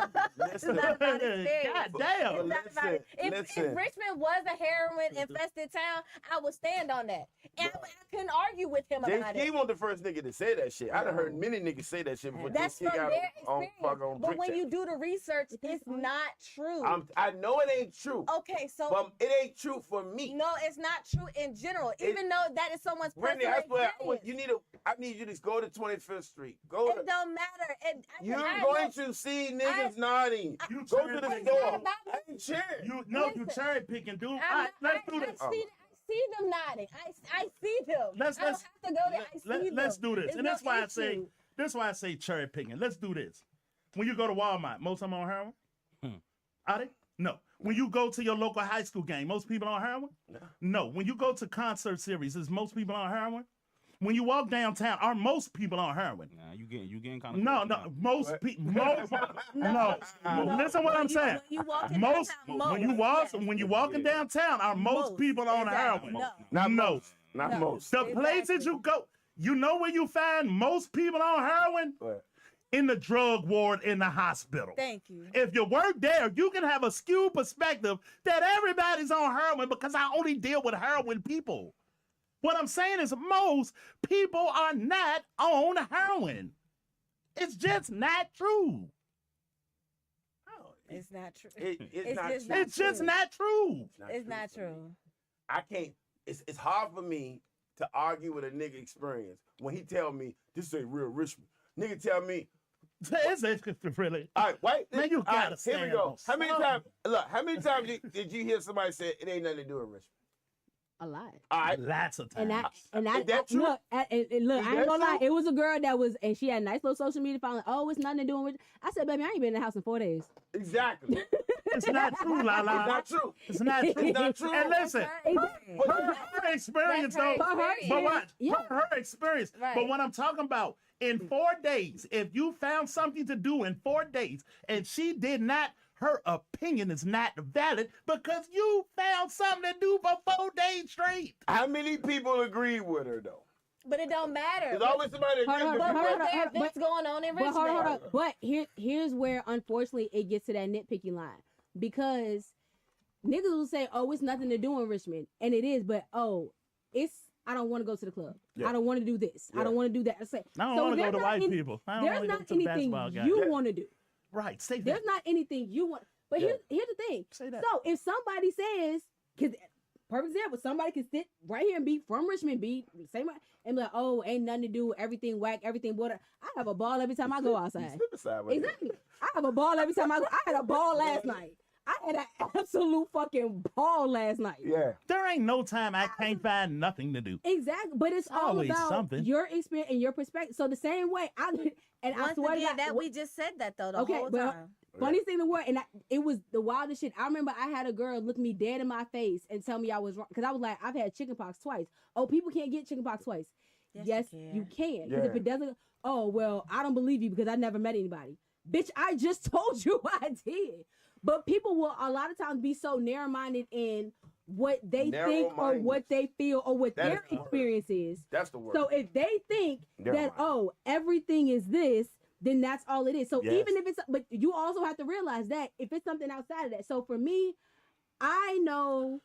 It's not about experience. God damn. It's not about it. If Richmond was a heroin infested town, I would stand on that. And I couldn't argue with him about Jayski it. wasn't the first nigga to say that shit. I done heard many niggas say that shit before. That's Jayski from got their on experience. fucking But drink when chat. you do the research, it's not true. I know it ain't true, Okay, so but it ain't true for me. no, it's not true in general. Even though that is someone's Brittany, personal that's what experience. I need you to go to 25th Street. Go It to, don't matter. you're I going know- to see niggas nodding. You Go cherry to the picking. store. It's not about I ain't cheering. You Listen. cherry picking, dude. All I'm right, not- let's do this. I see them nodding. I see them. Let's- I don't have to go there. I see them. Let's do this. There's And no that's why I say issue. cherry picking. Let's do this. When you go to Walmart, most of them on heroin? Are they? No. When you go to your local high school game, most people on heroin? No. When you go to concert series, is most people on heroin? When you walk downtown, are most people on heroin? Nah, you getting kind of No, most people. No. Listen to what I'm saying. When you walk in Most downtown, when you yes. walking downtown, are most people on Exactly. heroin? No. Not No. most. Not No. most. The Exactly. places you go, you know where you find most people on heroin? What? In the drug ward in the hospital. Thank you. If you work there, you can have a skewed perspective that everybody's on heroin because I only deal with heroin people. What I'm saying is most people are not on heroin. It's just not true. It's not true. It's not just true. It's just not true. It's not for me. true. I can't. It's hard for me to argue with a nigga experience when he tell me this ain't real Richmond. Nigga tell me, It's really. all right, wait. Man, you all gotta right, here we stand go. on How many something. times? Look, how many times did you hear somebody say it ain't nothing to do with Richmond? A lot. All right. Lots of times. And I Is that true? look, look, Is I ain't that gonna lie. true? It was a girl that was, and she had a nice little social media following. Oh, it's nothing to do with. I said, baby, I ain't been in the house in 4 days. Exactly. It's not true, La It's La. not true. It's not true. It's not true. And listen, But her experience, That's though. her experience. But what? Yeah. Her experience. Right. But what I'm talking about, in 4 days, if you found something to do in 4 days and she did not, her opinion is not valid because you found something to do for 4 days straight. how many people agree with her though? But it don't matter. There's always somebody that Hold agrees on, with But you. was there but- events going on in But Richmond? hold on. But here's where unfortunately it gets to that nitpicky line because niggas will say, "Oh, it's nothing to do in Richmond," and it is. But it's I don't want to go to the club. Yeah. I don't want to do this. Yeah. I don't want to do that. I say, I don't so want to go there's to not white any- people. I don't There's want to go not to the anything basketball game. you Yeah. want to do. Right, say that. There's not anything you want. But Yeah. here's the thing. Say that. So if somebody says, because perfect example, somebody can sit right here and be from Richmond, be same and be like, oh, ain't nothing to do, everything whack, everything water. I have a ball every time I go outside. Slip aside with it. Exactly. I have a ball every time I go. I had a ball last night. I had an absolute fucking ball last night. Yeah. There ain't no time I can't find nothing to do. Exactly. But it's all Always about something. your experience and your perspective. So the same way I and I Once swear to again, God, that we just said that though the Okay, whole but- time. funniest thing in the world, and it was the wildest shit. I remember I had a girl look me dead in my face and tell me I was wrong because I was like, I've had chickenpox twice. Oh, people can't get chickenpox twice. Yes, you can. Because if Yeah. it doesn't, oh well, I don't believe you because I never met anybody. Bitch, I just told you I did. But people will a lot of times be so narrow-minded in what they think or what they feel or what That their is the word. experience is. That's the word. So if they think that, Narrow-minded. oh, everything is this, then that's all it is. So Yes. even if it's, but you also have to realize that if it's something outside of that. So for me, I know,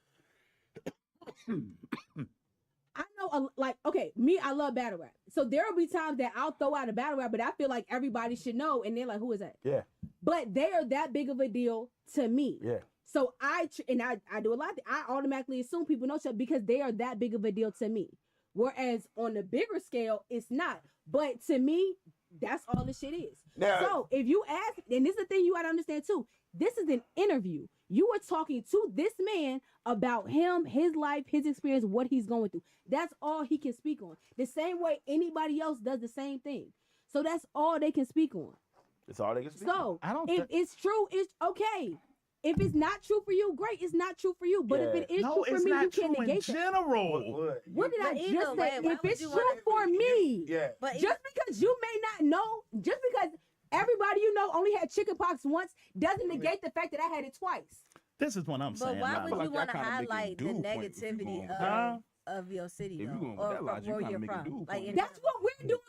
like, okay, me, I love battle rap. So there will be times that I'll throw out a battle rap, but I feel like everybody should know. And they're like, who is that? Yeah. But they are that big of a deal to me. Yeah. So I do a lot. I automatically assume people know shit because they are that big of a deal to me. Whereas on the bigger scale, it's not. But to me, that's all this shit is. Now- So if you ask, and this is the thing you gotta understand too. This is an interview. You are talking to this man about him, his life, his experience, what he's going through. That's all he can speak on. The same way anybody else does the same thing. So that's all they can speak on. It's all they can speak. So I don't if it's true, it's okay. If it's not true for you, great. It's not true for you. But if Yeah. it is No, true for it's me, you not can't true in negate that. general. What did I But either just way, say? why If would it's you true wanna- for me, Yeah. But just because you may not know, just because everybody you know only had chickenpox once, doesn't negate the fact that I had it twice. This is what I'm But saying. why Lala. would like you that want to kinda make it highlight the dude point if you negativity going with of your city If you though, going with or that from logic, you where kinda you're make it from? dude Like point. in That's what we're doing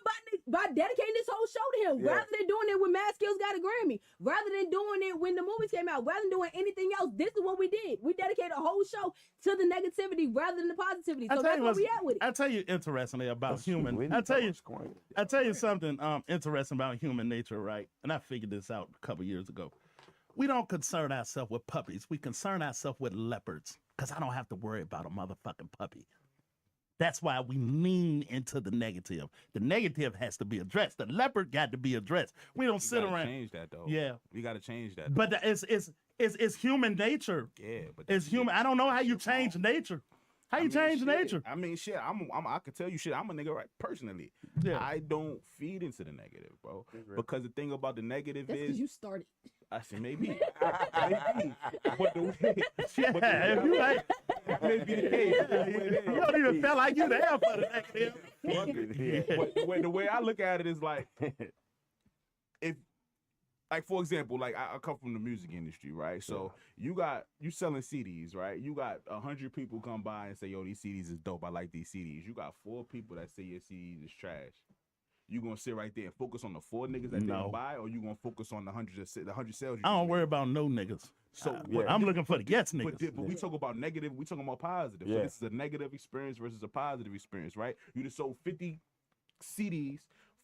by dedicating this whole show to him. Yeah. Rather than doing it when Mad Skills got a Grammy, rather than doing it when the movies came out, rather than doing anything else, this is what we did. We dedicated a whole show to the negativity rather than the positivity. So that's where we at with it. I tell you interestingly about That's true. We human. didn't I tell talk you, about scoring. I tell you something interesting about human nature, right? And I figured this out a couple years ago. We don't concern ourselves with puppies. We concern ourselves with leopards because I don't have to worry about a motherfucking puppy. That's why we lean into the negative. The negative has to be addressed. The leopard got to be addressed. We don't We sit gotta around. change that though. Yeah, We gotta change that. but it's human nature. yeah, but It's human. I don't know how you change nature. How you change nature? I mean, shit. I could tell you, shit. I'm a nigga, right? Personally, Yeah. I don't feed into the negative, bro. Because the thing about the negative That's because is, you started. I said maybe, maybe. But the way, Yeah, if you like, maybe the case. you don't even feel like you there for the negative. But the way I look at it is like, if, like for example, like I come from the music industry, right? So you selling CDs, right? You got 100 people come by and say, "Yo, these CDs is dope. I like these CDs." You got 4 people that say your CDs is trash. You gonna sit right there and focus on the 4 niggas that didn't buy, or you gonna focus on the 100 sales? I don't worry about no niggas. So I'm looking for the yes niggas. But we talk about negative. We talking about positive. So this is a negative experience versus a positive experience, right? You just sold 50 CDs.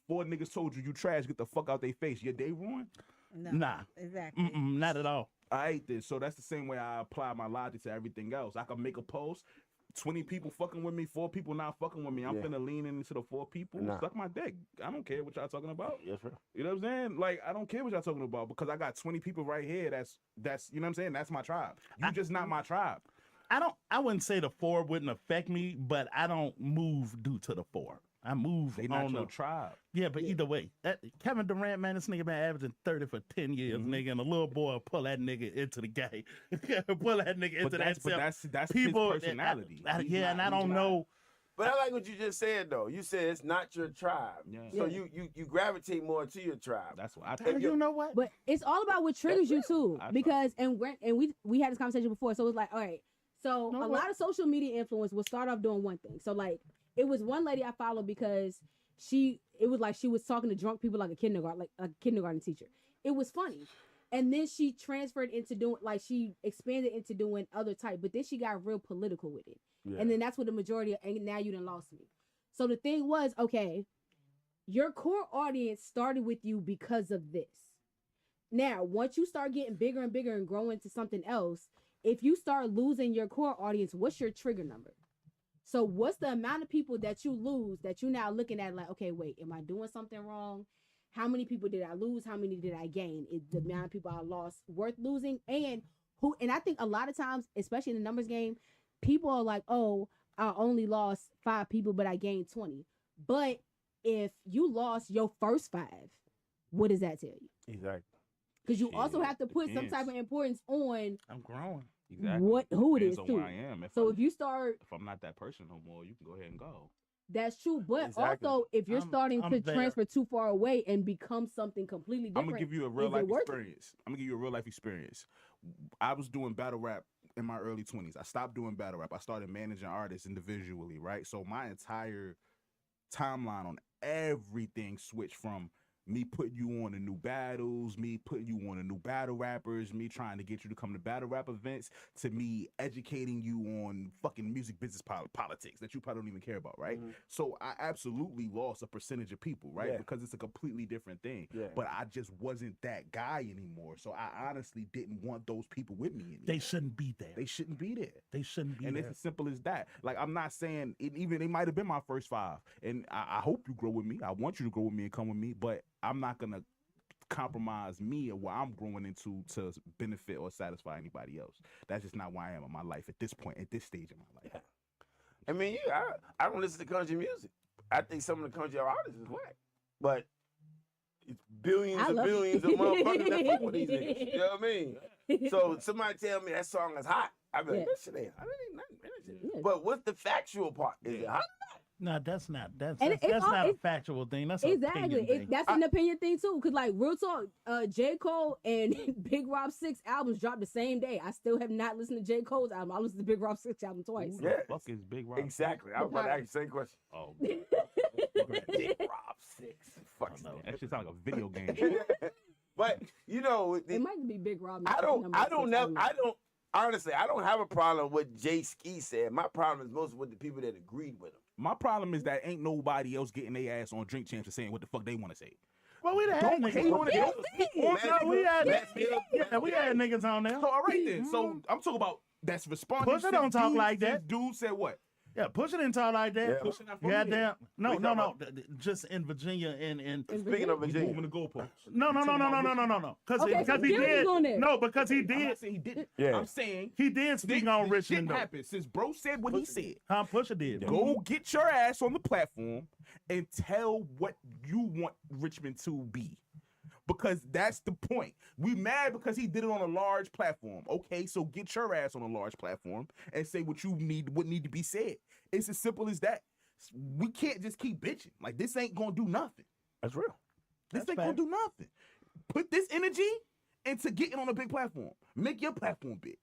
4 niggas told you trash. Get the fuck out their face. Your day ruined? No, Nah. exactly. Not at all. I hate this. So that's the same way I apply my logic to everything else. I can make a post. 20 people fucking with me, 4 people not fucking with me. I'm finna lean into the 4 people. Suck my dick. I don't care what y'all talking about. Yes, sir. You know what I'm saying? Like, I don't care what y'all talking about because I got 20 people right here. That's you know what I'm saying? That's my tribe. You just not my tribe. I wouldn't say the 4 wouldn't affect me, but I don't move due to the 4. I move They not on your the tribe. Yeah, but either way, Kevin Durant, man, this nigga been averaging 30 for 10 years, nigga, and a little boy will pull that nigga into the game. Pull that nigga into that. But that's people, his personality. And I don't know. But I like what you just said though. You said it's not your tribe. Yeah. So you gravitate more to your tribe. That's what I Hey, think. you know what? But it's all about what triggers you too, I because we had this conversation before, so it's like, all right, so a lot of social media influence will start off doing one thing. So like, it was one lady I followed because it was like she was talking to drunk people like a kindergarten teacher. It was funny, and then she transferred into doing she expanded into doing other type, but then she got real political with it, and then that's what the majority of, and now you done lost me. So the thing was, okay, your core audience started with you because of this. Now, once you start getting bigger and bigger and growing to something else, if you start losing your core audience, what's your trigger number? So what's the amount of people that you lose that you now looking at like, okay, wait, am I doing something wrong? How many people did I lose? How many did I gain? Is the amount of people I lost worth losing? And I think a lot of times, especially in the numbers game, people are like, oh, I only lost 5 people, but I gained 20. But if you lost your first 5, what does that tell you? Exactly. Because you also have to put some type of importance on I'm growing. Exactly. Who it Depends is on too. where I am. If I'm not that person no more, you can go ahead and go. That's true, but Exactly. also if you're starting I'm to there. transfer too far away and become something completely different, I'm gonna give you a real is life it worth it? experience. I'm gonna give you a real life experience. I was doing battle rap in my early 20s. I stopped doing battle rap. I started managing artists individually, right? So my entire timeline on everything switched from me putting you on the new battles, me putting you on the new battle rappers, me trying to get you to come to battle rap events, to me educating you on fucking music business politics that you probably don't even care about, right? So I absolutely lost a percentage of people, right? Yeah. Because it's a completely different thing. Yeah. But I just wasn't that guy anymore. So I honestly didn't want those people with me anymore. They shouldn't be there. They shouldn't be there. They shouldn't be And there. it's as simple as that. Like, I'm not saying even they might have been my first 5. And I hope you grow with me. I want you to grow with me and come with me. But I'm not going to compromise me or what I'm growing into to benefit or satisfy anybody else. That's just not where I am in my life at this point, at this stage of my life. Yeah. I mean, I don't listen to country music. I think some of the country artists is whack. But it's billions I and love billions it. of motherfuckers that fuck with these niggas. You know what I mean? So somebody tell me that song is hot. I be like, Yeah. that shit ain't hot. It ain't nothing. Yeah. But what's the factual part? Is it hot? No, that's not. That's And it's all- not a it's- factual thing. That's an Exactly. opinion thing. That's an opinion thing too. Cause like real talk, J. Cole and Big Rob 6 albums dropped the same day. I still have not listened to J. Cole's album. I listened to Big Rob 6 album twice. Who Yeah. the fuck is Big Rob? Exactly. I was about to ask you the same question. Oh, Big Rob 6. Fuck no, no. that shit sounds like a video game. But you know, It might be Big Rob. I don't honestly, I don't have a problem with Jayski said. My problem is mostly with the people that agreed with him. My problem is that ain't nobody else getting their ass on Drink Champs and saying what the fuck they want to say. Well, we done had Don't hate niggas. on it. We had niggas on there. So all right then. So I'm talking about that's responding. Pusha don't talk like This that. dude said what? Yeah, Pusha didn't talk like that. Yeah. Pusha not from Yeah, here. damn. No, We no, talking no. Just in Virginia and Speaking of We Virginia, moving the goalposts. no. Because Okay, so he Jim was did. on there. No, because he I'm did. not saying he didn't. Yeah. I'm saying He did speak on this Richmond shit though. happened since bro said what he said. Pusha did. Go get your ass on the platform and tell what you want Richmond to be. Because that's the point. We mad because he did it on a large platform. Okay, so get your ass on a large platform and say what need to be said. It's as simple as that. We can't just keep bitching. Like, this ain't gonna do nothing. that's real. This That's ain't gonna fact. do nothing. Put this energy into getting on a big platform. Make your platform big.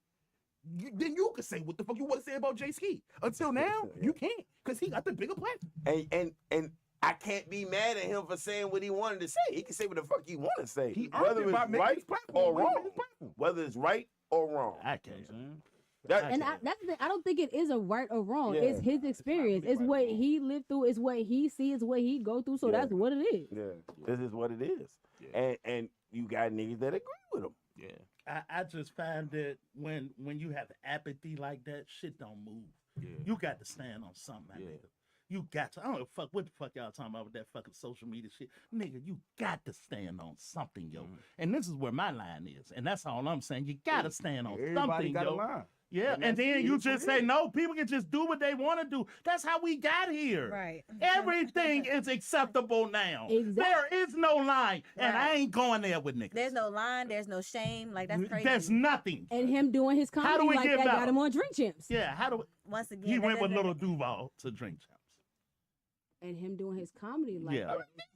Then you can say what the fuck you want to say about Jayski. Until now, you can't, because he got the bigger platform. And I can't be mad at him for saying what he wanted to say. He can say what the fuck he want to say, He earned whether it by it's making right his platform, or making wrong. his platform. Whether it's right or wrong. I You know can't. what I'm saying? That, And that's the thing. I don't think it is a right or wrong. Yeah. It's his experience. It's right what or wrong. he lived through. It's what he sees. It's what he go through. So Yeah. that's what it is. yeah, this is what it is. Yeah. And you got niggas that agree with him. Yeah. I just find that when you have apathy like that, shit don't move. Yeah. You got to stand on something, my Yeah. nigga. You got to. I don't give a fuck what the fuck y'all talking about with that fucking social media shit. Nigga, you got to stand on something, yo. Mhm. And this is where my line is. And that's all I'm saying. You got to stand on Everybody something, got a yo. line. Yeah, And and that's- then you it's what just it say, is. no, people can just do what they want to do. That's how we got here. Right. Everything is acceptable now. Exactly. There is no line. And I Right. ain't going there with niggas. There's no line. There's no shame. Like that's crazy. There's nothing. And him doing his How do comedy we like get that better? got him on Drink Champs. Yeah, how do Once again, he that went with doesn't- Lil Duval to Drink Champs. And him doing his comedy like Yeah. that.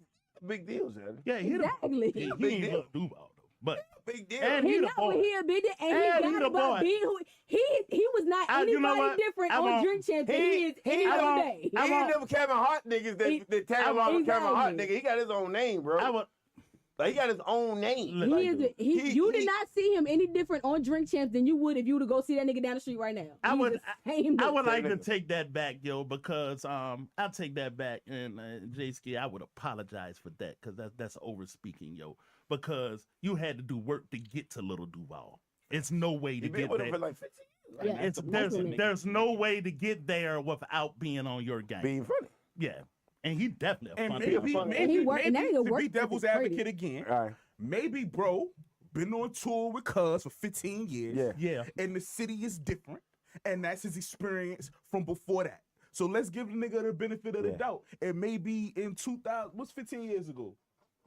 Big deal, Shannon. Yeah, he Exactly. he Big ain't deal. Lil Duval though. But Big deal. And He the know boy. he a big deal, and And he he got the about boy. being who he was not You know anybody what? different I'm on on- Drink Champs than he is any I'm other on- day. He I'm ain't on- them Kevin Hart niggas He- that tag along with Kevin Hart Exactly. nigga. He got his own name, bro. I would Like, he got his own name. Look, Like, He is. You did not see him any different on Drink Champs than you would if you were to go see that nigga down the street right now. I He's would- the same I nigga. would like to nigga. take that back, yo, because I'll take that back, and Jayski, I would apologize for that, because that's over speaking, yo, because you had to do work to get to Little Duval. It's no way to He been get with him for there. like 15 years. Yeah, It's that's what it there's no way to get there without being on your game. Being funny. Yeah, and he definitely a And funny maybe, guy. And maybe, he work- and that maybe nigga to work be ethic devil's is crazy. advocate again, All right. maybe bro been on tour with Cuz for 15 years. Yeah. Yeah, And the city is different, and that's his experience from before that. So let's give the nigga the benefit of the Yeah. doubt. And maybe in 2000, what's 15 years ago?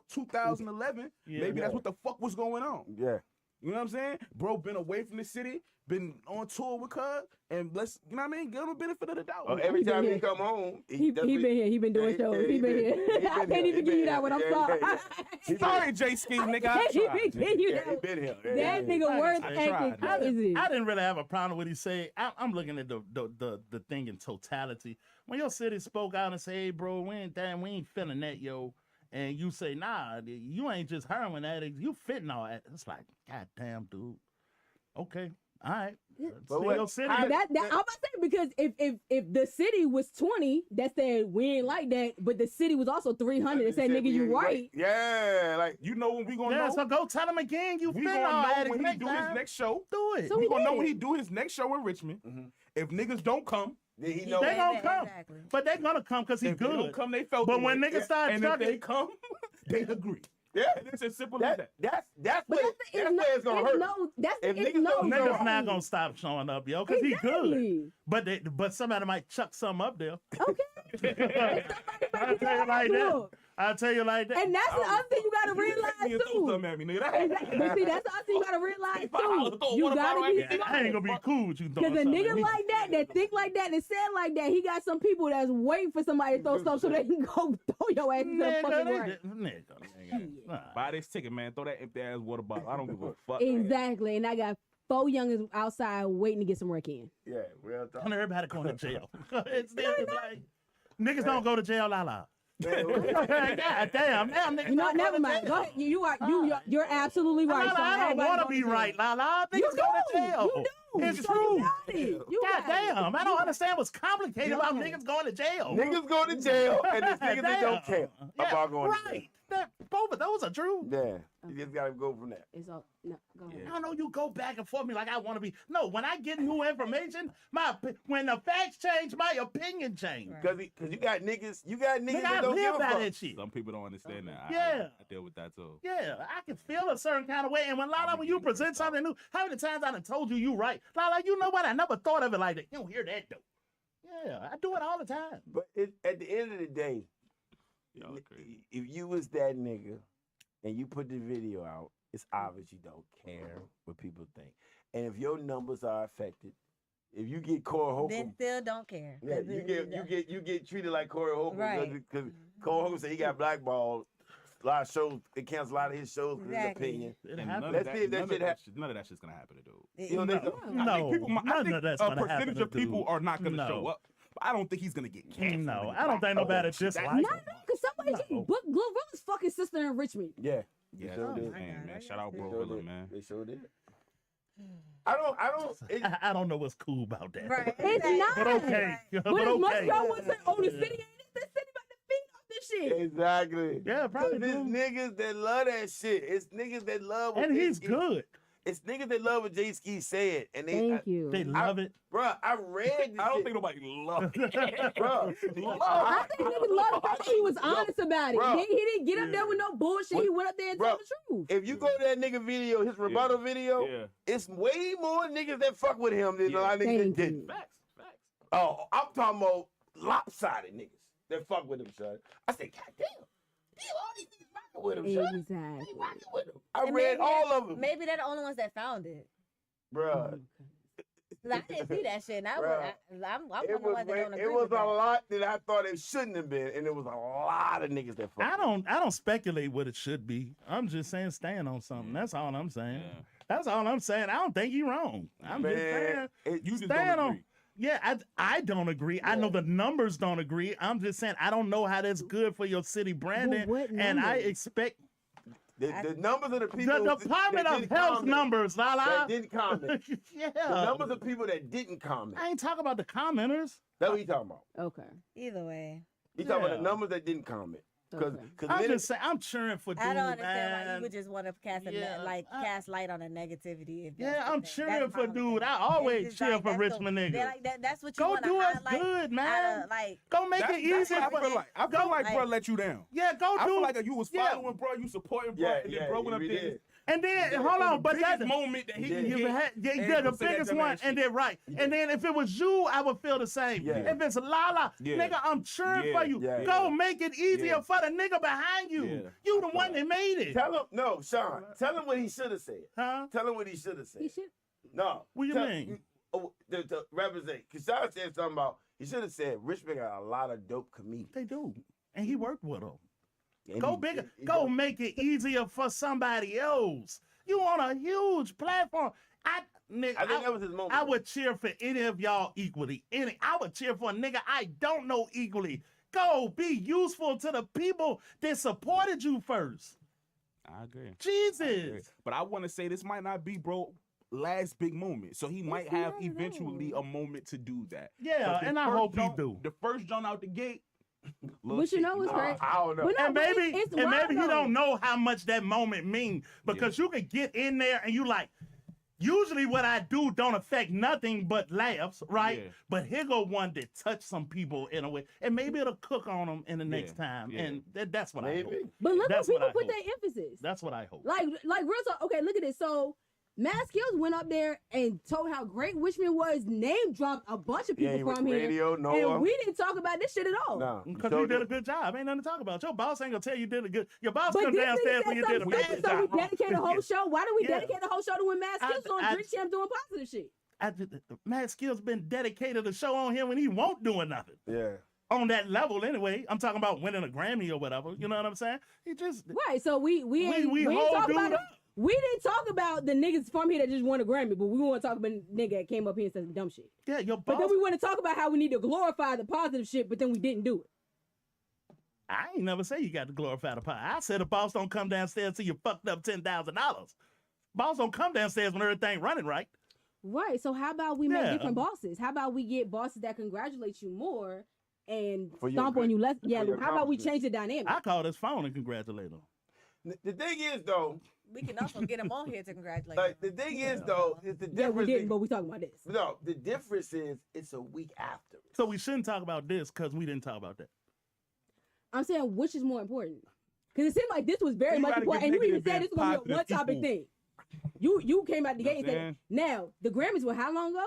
2011, Yeah. maybe that's Yeah. what the fuck was going on. Yeah. You know what I'm saying? Bro been away from the city, been on tour with Cuz, and let's, you know what I mean? Give him the benefit of the doubt. Well, every He been time he here. come home, He does been it- here. He been doing Yeah, shows. yeah, He he been been- here. he been I can't here. even He give you been that one. I'm here. sorry. Yeah, Sorry, Jayski, nigga, I can't tried. even give you Yeah, he that. been here. Yeah, That yeah, nigga worth I acting tried. crazy. I didn't really have a problem with what he said. I'm looking at the thing in totality. When your city spoke out and say, "Hey, bro, we ain't feeling that, yo," and you say, "Nah, you ain't just heroin addicts, you fentanyl addicts," it's like, God damn, dude. Okay, all right. Yeah. It's But still what- your city. But I'm about to say, because if the city was 20 that said we ain't like that, but the city was also 300 and said, Said nigga, we you ain't right. Yeah, like You know when we gonna Yeah, know? so go tell him again. You We fentanyl gonna know addicts when he next do his time. next show. Do it. So We he gonna know did. when he do his next show in Richmond. Mhm. If niggas don't come, then he He know. They said gonna that, come. Exactly. But they gonna come because he if they don't good. come, they felt But the when way. niggas start and if chucking, they come, they agree. Yeah, And it's as simple as that. that's But where it's gonna hurt. If it's niggas no don't niggas show not gonna stop showing up, yo, because he good. Exactly. But somebody might chuck something up there. Okay. I'll tell you like that. I'll tell you like that. And that's the other thing you gotta You realize text me and throw too. something at me, nigga. Exactly. But see, that's the other thing you gotta realize too. You gotta be Yeah, I ain't gonna be cool with you throwing Because a something nigga at me. like that think like that, that said like that, he got some people that's waiting for somebody to throw something so they can go throw your ass into the Nigga, fucking they right. did- nigga. Nah. Buy this ticket, man. Throw that empty ass water bottle. I don't give a fuck. Exactly. And I got 4 youngins outside waiting to get some work in. Yeah, real talk. And everybody going to jail. It's still like niggas don't go to jail, la. Man, God damn, niggas You know, don't go never to mind. jail. Go ahead. You're absolutely right. La, Sean. I don't Everybody want to going be jail. right, la. Niggas You go to do. jail. You do. It's So true. You got it. You God got it. damn, I don't understand what's complicated about Yeah. niggas going to jail. niggas go to jail, and it's niggas that don't Damn. care about going to jail. Right. Both of those are true. Yeah, you just gotta go from there. It's all, no, go ahead. I don't know. You go back and forth me like I want to be. No, when I get new information, when the facts change, my opinion change. Right. Cause you got niggas that Nigga, don't I give live a by fuck. that shit. Some people don't understand that. Yeah. I deal with that too. Yeah, I can feel a certain kind of way. And when Lala, when you present something new, how many times I done told you you right? Lala, you know what? I never thought of it like that. You don't hear that though. Yeah, I do it all the time. But at the end of the day, Y'all are crazy. if you was that nigga and you put the video out, it's obvious you don't care what people think. And if your numbers are affected, if you get Corey Holcomb, Then still don't care. yeah, you get treated like Corey Holcomb Right. because Corey Holcomb said he got blackballed. A lot of shows, it canceled a lot of his shows because of his Exactly. opinion. It And happens. none of Let's see if that shit happen. none of that shit's gonna happen to dude. You know, they, No. I think people, I none think of that's a gonna happen percentage to of people dude. are not gonna No. show up. But I don't think he's gonna get canceled. No, I don't think nobody That's- dislike No, him. no, because They just booked Glorilla's fucking sister in Richmond. Yeah. Yeah, sure did. man. Shout out They sure Glorilla, did. man. They sure did. I don't. I don't know what's cool about that. Right. It's not. But okay. But But as much okay. y'all want to own the city, ain't the city about to feed off this shit. Exactly. Yeah, probably There's do. niggas that love that shit. It's niggas that love what And he's Jayski- good. It's niggas that love what Jayski said. And they, Thank you. They love it. Bruh, I read this I don't shit. think nobody love it. Bruh, I think niggas love the fact that he was honest about it. Bro. He didn't get up there with no bullshit. He went up there and Bro. told the truth. if you go to that nigga video, his rebuttal video, Yeah. it's way more niggas that fuck with him than a lot of niggas that Thank didn't. you. Facts. Oh, I'm talking about lopsided niggas that fuck with him, son. I said, God damn, all these niggas rocking with him, son. They Exactly. rocking with him. I And read maybe all of them. Maybe they're the only ones that found it. Bruh. 'Cause I didn't see that shit. And I'm Bruh. I'm one It of the was, ones that don't agree it was with a that. lot that I thought it shouldn't have been, and it was a lot of niggas that fuck. I don't speculate what it should be. I'm just saying stand on something. That's all I'm saying. Yeah. That's all I'm saying. I don't think you're wrong. I'm just saying. Man, it, You just Stand don't on. agree. Yeah, I don't agree. I know the numbers don't agree. I'm just saying I don't know how that's good for your city branding. what And I numbers? expect the numbers of the people the Department that of didn't Health comment, numbers, that Lala. didn't comment. Yeah. The numbers of people that didn't comment. I ain't talking about the commenters. That's what you talking about. Okay. Either way. You talking about Yeah. the numbers that didn't comment. Because Okay. I'm just saying I'm cheering for dude, I don't understand why man. you would just want to cast cast light on a negativity. If that's Yeah, the I'm thing. cheering That's for my dude. thing. I It's always just cheer like, for that's Richmond they're niggas. like that's what you Go want to do us highlight. good, man. Like Go make it easy. That's what I for- feel like. I feel like bro let you down. Yeah, go I do. feel like you was Yeah. following bro, you supporting bro, yeah, and then bro went up we there. did. And then Yeah, hold on, The but biggest that moment that he Yeah. can you get. had, and the don't say that biggest dumbass one, shit. and then right, and then if it was you, I would feel the same. Yeah. If it's Lala, Yeah. nigga, I'm cheering Yeah. for you. Yeah. Go make it easier Yeah. for the nigga behind you. Yeah. You the one that made it, Tell him, no, Sean, tell him what he should have said. huh? Tell him what he should have said. He should. No. What you tell- mean? Oh, to represent. Because Sean said something about, he should have said, Richmond got a lot of dope comedians. They do, and he worked with them. And Go he- bigger. he- Go make it easier for somebody else. You on a huge platform. Nigga, I think that was his moment. I would cheer for any of y'all equally. I would cheer for a nigga I don't know equally. Go be useful to the people that supported you first. I agree. Jesus. But I want to say this might not be bro last big moment. So he might you have never eventually know. a moment to do that. Yeah, But the and I first hope he jump- do. The first jump out the gate. little But you shit, know what's I, great? I don't know. But no, And but maybe, it's and wild, maybe he though. don't know how much that moment mean because you could get in there and you like. Usually, what I do don't affect nothing but laughs, right? Yeah. But here go one that touch some people in a way, and maybe it'll cook on them in the next time, yeah. and that's what I Maybe. hope. But look That's what what people I put hope. their emphasis. That's what I hope. Like real talk. Okay, look at this. So Mass Kills went up there and told how great Richmond was. Name dropped a bunch of Yeah, people he went from here, radio, Noah. and we didn't talk about this shit at all. No. Because you did a good job. Ain't nothing to talk about. Your boss ain't gonna tell you did a good. Your boss But come this downstairs nigga when you said did a something bad stupid, so we job. dedicate the whole show. Why do we Yeah. dedicate the whole show to when Mass Kills on I- Drink Champ doing positive shit? Mad Skill's been dedicated to show on him when he won't doing nothing. Yeah. On that level, anyway. I'm talking about winning a Grammy or whatever. You know what I'm saying? He just Right. So we ain't hold talk dude about it. up. We didn't talk about the niggas from here that just won a Grammy, but we want to talk about the nigga that came up here and said some dumb shit. Yeah, your But boss. then we want to talk about how we need to glorify the positive shit, but then we didn't do it. I ain't never say you got to glorify the pie. I said the boss don't come downstairs till you fucked up $10,000. Boss don't come downstairs when everything running right. Right. So how about we make Yeah. different bosses? How about we get bosses that congratulate you more and For your stomp on good- you less? Yeah. your How about we accomplishments. change the dynamic? I called his phone and congratulate him. The thing is, though, we can also get him on here to congratulate like, him. the thing is, though, is the Yeah, we difference. didn't, but we talking about this. No, the difference is it's a week after. So we shouldn't talk about this because we didn't talk about that. I'm saying which is more important? Because it seemed like this was very You much gotta important, give and you even negative said this was gonna be a and one topic positive thing. You came out the You know gate and what said, I'm now the Grammys were how long ago?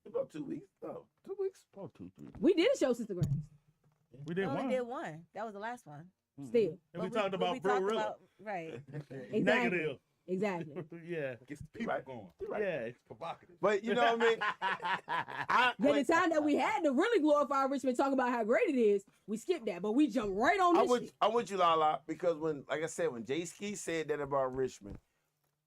About 2 weeks. No, 2 weeks. Oh, 2, 3. We did a show since the Grammys. We We did only one. did one. That was the last one. Still, And we But talked about but Bro Rilla. right. exactly. Negative. Exactly. Yeah. Gets the people Right. going. Right. Yeah. It's provocative. But you know what I mean? Then the time that we had to really glorify Richmond, talk about how great it is, we skipped that, but we jumped right on this shit. I'm with you, Lala, because when, like I said, when Jayski said that about Richmond,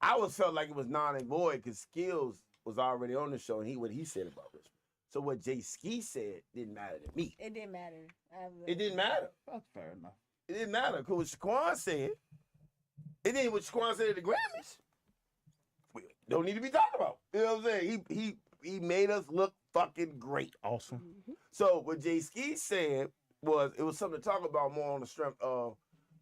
I always felt like it was non and void because Skills was already on the show and what he said about Richmond. So what Jayski said didn't matter to me. It didn't matter. It didn't matter. That's fair enough. It didn't matter. Because what Shaquan said, it ain't what Shaquan said at the Grammys. We don't need to be talking about. You know what I'm saying? He made us look fucking great. Awesome. So what Jayski said was, it was something to talk about more on the strength of,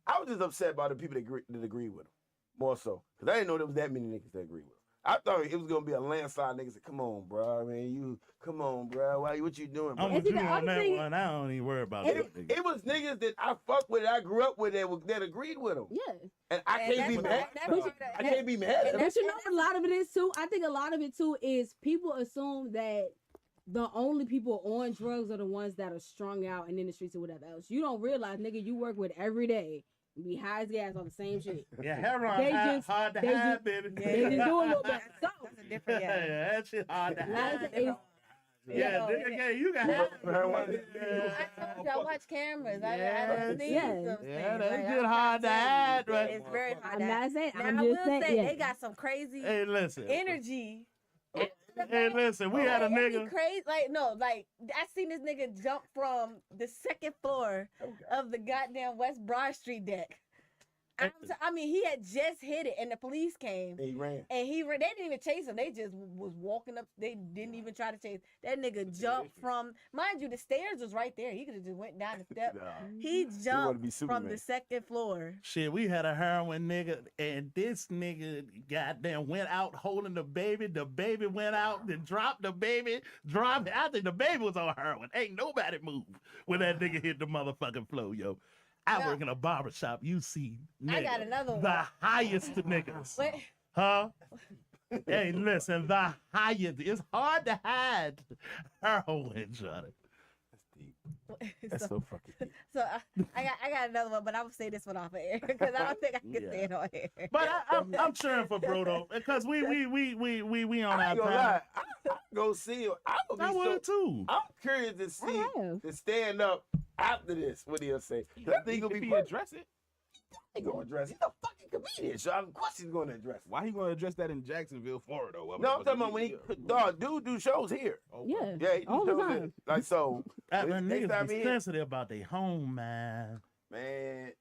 I was just upset about the people that agree with him. More so. Because I didn't know there was that many niggas that agree with him. I thought it was gonna be a landslide. Niggas said, "Come on, bro. I mean, come on, bro. What you doing, bro?" I'm with you on that one. I don't even worry about that. It was niggas that I fuck with, I grew up with, that agreed with him. Yeah. And I can't be mad. I can't be mad. But you know what a lot of it is too? I think a lot of it too is people assume that the only people on drugs are the ones that are strung out and in the streets or whatever else. You don't realize, nigga, you work with every day. Be high as gas on the same shit. Yeah, heroin hard to hide, baby. They just do a little bit. So, That's a different yeah, that shit hard to hide. Yeah, Yeah, you got heroin. I told you I watch cameras. I don't need some things. That's just hard to hide, right? It's very hard I'm to hide. not saying. Now, I'm I just will saying. say Yeah. they got some crazy Hey, listen. energy. Hey, listen, we had a It'd be nigga. crazy. Like I seen this nigga jump from the second floor of the goddamn West Broad Street deck. I mean, he had just hit it, and the police came. He ran. And they didn't even chase him. They just was walking up. They didn't even try to chase. That nigga jumped from, mind you, the stairs was right there. He could have just went down the step. He jumped from the second floor. Shit, we had a heroin nigga, and this nigga goddamn went out holding the baby. The baby went out, then dropped the baby. I think the baby was on heroin. Ain't nobody moved when that nigga hit the motherfucking floor, yo. I work in a barbershop. You see, nigga, I got another one. the highest niggas. What? Huh? Hey, listen, the highest. It's hard to hide heroin, Johnny. That's so fucking deep. So I got another one, but I will say this one off of air because I don't think I can say it on air. But I'm cheering for Brodo because we on I our ain't gonna time. lie. I go see him. I would too. I'm curious to see, to stand up after this. What he'll say. I think he'll be address it. He gonna address. He's a fucking comedian, so of course he's gonna address it. Why he gonna address that in Jacksonville, Florida? Though? No, I'm talking about when dude do shows here. Yeah. Yeah, he do all the shows time. here. Like so. That next niggas time be he- sensitive about their home, man. Man,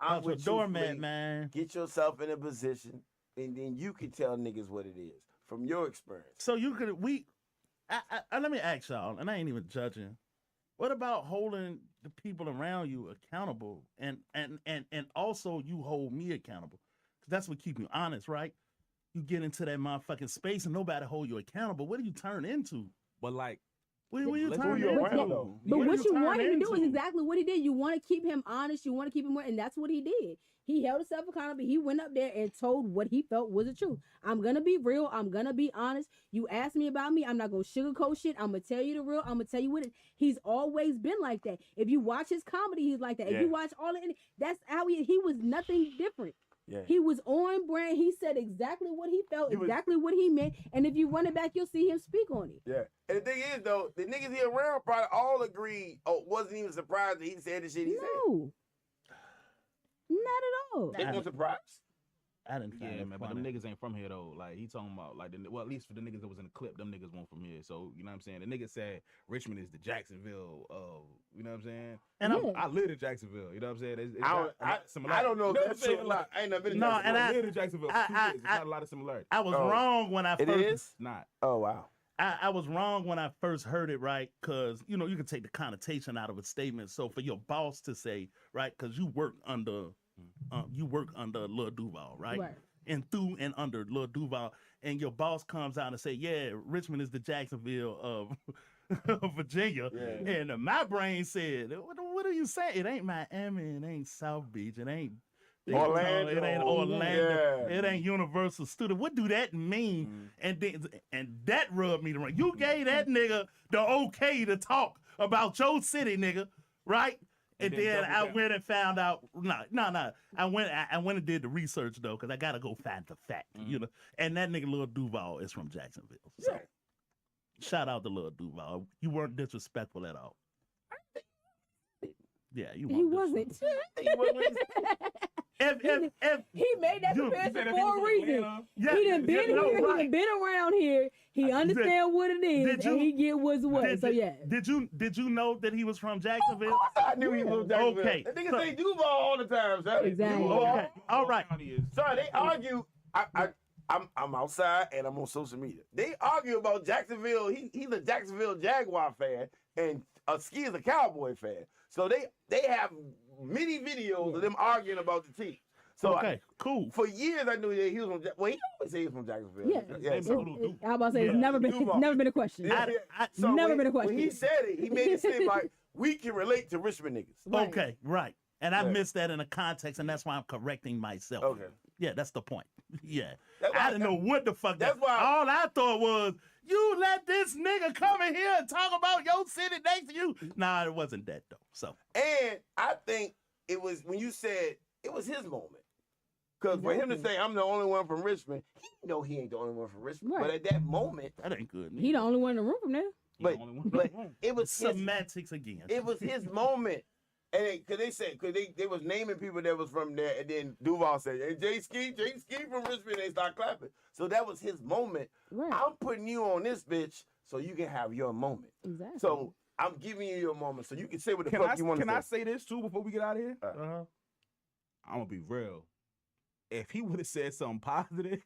I'm I'm with with doormat, you, man. Get yourself in a position, and then you can tell niggas what it is from your experience. So you could let me ask y'all, and I ain't even judging. What about holding the people around you accountable, and also you hold me accountable? Because that's what keep you honest, right? You get into that motherfucking space and nobody hold you accountable. What do you turn into? But like, What you let's turn do your into? round, though. But What what you you turn want him to do is into? exactly what he did. You want to keep him honest. You want to keep him, and that's what he did. He held himself accountable. He went up there and told what he felt was the truth. I'm gonna be real. I'm gonna be honest. You ask me about me, I'm not gonna sugarcoat shit. I'm gonna tell you the real. I'm gonna tell you what it. He's always been like that. If you watch his comedy, he's like that. If you watch all of it, that's how he was nothing different. Yeah. He was on brand. He said exactly what he felt, exactly what he meant. And if you run it back, you'll see him speak on it. Yeah. And the thing is, though, the niggas he around probably all agreed. Oh, wasn't even surprised that he said the shit he said. No, not at all. They weren't surprised. I didn't find yeah, it man, but funny. them niggas ain't from here though. Like he talking about, like, well, at least for the niggas that was in the clip, them niggas weren't from here. So you know what I'm saying. The nigga said Richmond is the Jacksonville of, you know what I'm saying. And Yeah. I live in Jacksonville. You know what I'm saying. It's I don't know if that's true or not. I ain't never been in No, Jacksonville. and I live in Jacksonville. For 2 years. It's not a lot of similarity. I was Oh. wrong when I It first. is? Not. Oh, wow. I was wrong when I first heard it, right? Because, you know, you can take the connotation out of a statement. So for your boss to say, right, because you work under Lil Duval, right? Right. And through and under Lil Duval, and your boss comes out and say, yeah, Richmond is the Jacksonville of Virginia. Yeah. And my brain said, what are you saying? It ain't Miami, it ain't South Beach, it ain't Orlando. it ain't Orlando, Yeah. it ain't Universal Studio. What do that mean? And that rubbed me the wrong. You gave that nigga the okay to talk about your city, nigga, right? And then then double I down. went and found out. No. I went and did the research though, because I gotta go find the fact, you know. And that nigga Lil Duval is from Jacksonville. So Yeah. shout out to Lil Duval. You weren't disrespectful at all. Yeah, you He weren't wasn't. disrespectful. If He made that Dude, comparison said if for he a was in reason. Atlanta, yeah, He done been no, here. He right. done been around here. He understand what it is, did and you- he get what's what. So yeah. Did you know that he was from Jacksonville? I knew he was from Jacksonville. Okay, That nigga so- say Duval all the time, son. Exactly. Duval. Okay, all right. Sorry, they argue. I'm outside and I'm on social media. They argue about Jacksonville. He's a Jacksonville Jaguar fan, and Ski is a Cowboy fan. So they have many videos of them arguing about the team. So Okay, cool. for years I knew that he was from. Well, he always say he was from Jacksonville. Yeah. So, I was about to say it's Yeah. never been Duval. never been a question. yeah, I- so never when, been a question. When he said it, he made it seem like we can relate to Richmond niggas. Right. Okay, right. And I Yeah. missed that in the context, and that's why I'm correcting myself. Okay. Yeah, that's the point. Yeah. That's why I didn't know what the fuck that's that. why- All I thought was, you let this nigga come in here and talk about your city next to you. Nah, it wasn't that though. So And I think it was when you said it was his moment. Because for him to say I'm the only one from Richmond, he know he ain't the only one from Richmond. Right. But at that moment, that ain't good. He the only one in the room from there. but it was his, Semantics again. it was his moment. And because they was naming people that was from there, and then Duval said, "Hey, Jayski from Richmond," they start clapping. So that was his moment. Right. I'm putting you on this bitch so you can have your moment. Exactly. So I'm giving you your moment so you can say what the Can fuck you want to Can say. I say this too before we get out of here? Uh-huh. I'm gonna be real. If he would have said something positive,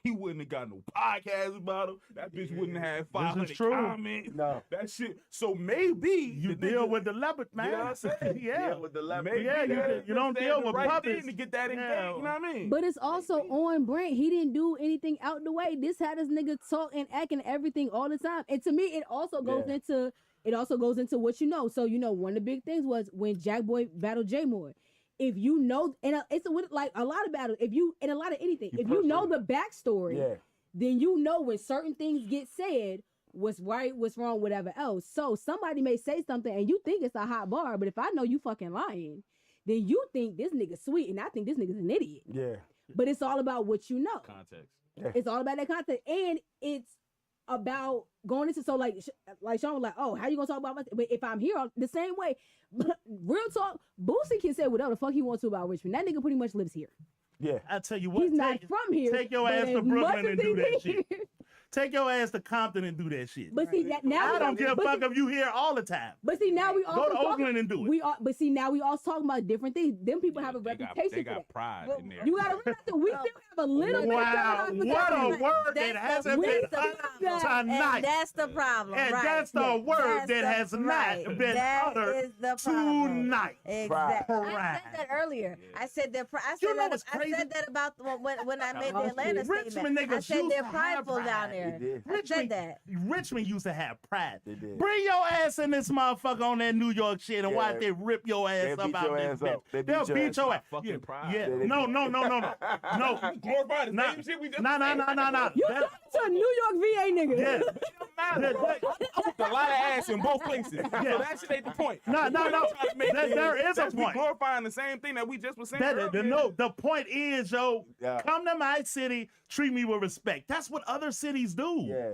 he wouldn't have got no podcast about him. That bitch wouldn't have 500 true. comments. No. That shit. So maybe You the deal nigga- with the leopard, man. You know what I'm saying? Yeah. with the left. Maybe Yeah, you don't said deal the with right puppets. thing to get that engaged. Yeah. You know what I mean? But it's also on brand. He didn't do anything out the way. This had this nigga talk and act and everything all the time. And to me, it also goes into what you know. So one of the big things was when Jack Boy battled J Moore. If you know, and it's like a lot of battles. If you and a lot of anything, if you know the backstory, Yeah. then you know when certain things get said, what's right, what's wrong, whatever else. So somebody may say something and you think it's a hot bar, but if I know you fucking lying, then you think this nigga sweet and I think this nigga's an idiot. Yeah. But it's all about what you know. Context. It's all about that content, and it's about going into like Sean was like, oh, how you gonna talk about myself? But if I'm here the same way, real talk, Boosie can say whatever the fuck he wants to about Richmond. That nigga pretty much lives here. Yeah. I tell you what, He's not from here. take your but ass to as Brooklyn much and as do he that here- shit. Take your ass to Compton and do that shit. But see that now I don't give a but fuck see- if you here all the time. But see now we Go also to Oakland and do it. But see now we also talking about different things. Them people have a They reputation got for that. pride Well, in there. You gotta realize that we still have a little bit Wow, of what a word that That's hasn't the been problem. tonight. And that's the problem. And right. that's the Yeah. word That's that the- has right. not been That uttered is the problem. tonight. Exactly. I Pride. said that earlier. I said that. I You said know that. what's I crazy? said that about when I made the Oh, Atlanta shit. Richmond statement. I niggas said used they're to have prideful down pride. there. They did. I said that. Richmond used to have pride. They did. Bring your ass in this motherfucker on that New York shit and Yeah. watch they rip your ass They'll up beat out your this ass bitch. up. They They'll beat your beat ass your up. ass. Fucking Yeah, pride. yeah. Yeah, they No, do. no. Glorify the Nah. same shit we just No. You talking to a New York VA nigga. Yeah. I whooped a lot of ass in both places. So that shit ain't the point. No. The point I'm trying to make There is a that's we point. glorifying the same thing that we just was saying earlier. No, the point is, yo, Yeah. come to my city, treat me with respect. That's what other cities do. Yeah.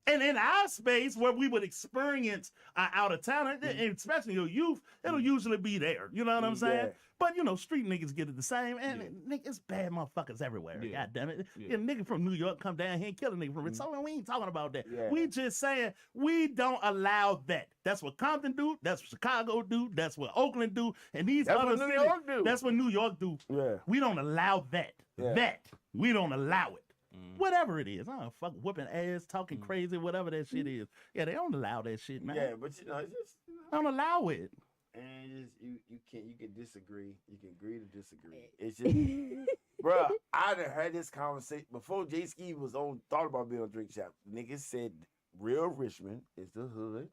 And in our space where we would experience out of town, and especially your youth, it'll usually be there. You know what I'm saying? Yeah. But street niggas get it the same, and nigga, it's bad motherfuckers everywhere. Yeah. God damn it! Yeah. A nigga from New York come down here and kill a nigga from it. So we ain't talking about that. Yeah. We just saying we don't allow that. That's what Compton do. That's what Chicago do. That's what Oakland do. And these That's other what New cities, York do. that's what New York do. Yeah. We don't allow that. Yeah. That we don't allow it. Whatever it is, I don't fuck whooping ass, talking crazy, whatever that shit is. Yeah, they don't allow that shit, man. Yeah, but it's just Don't allow it. and you can disagree. You can agree to disagree. It's just bruh, I done had this conversation before Jayski was on thought about being on Drink Shop. Niggas said real Richmond is the hood.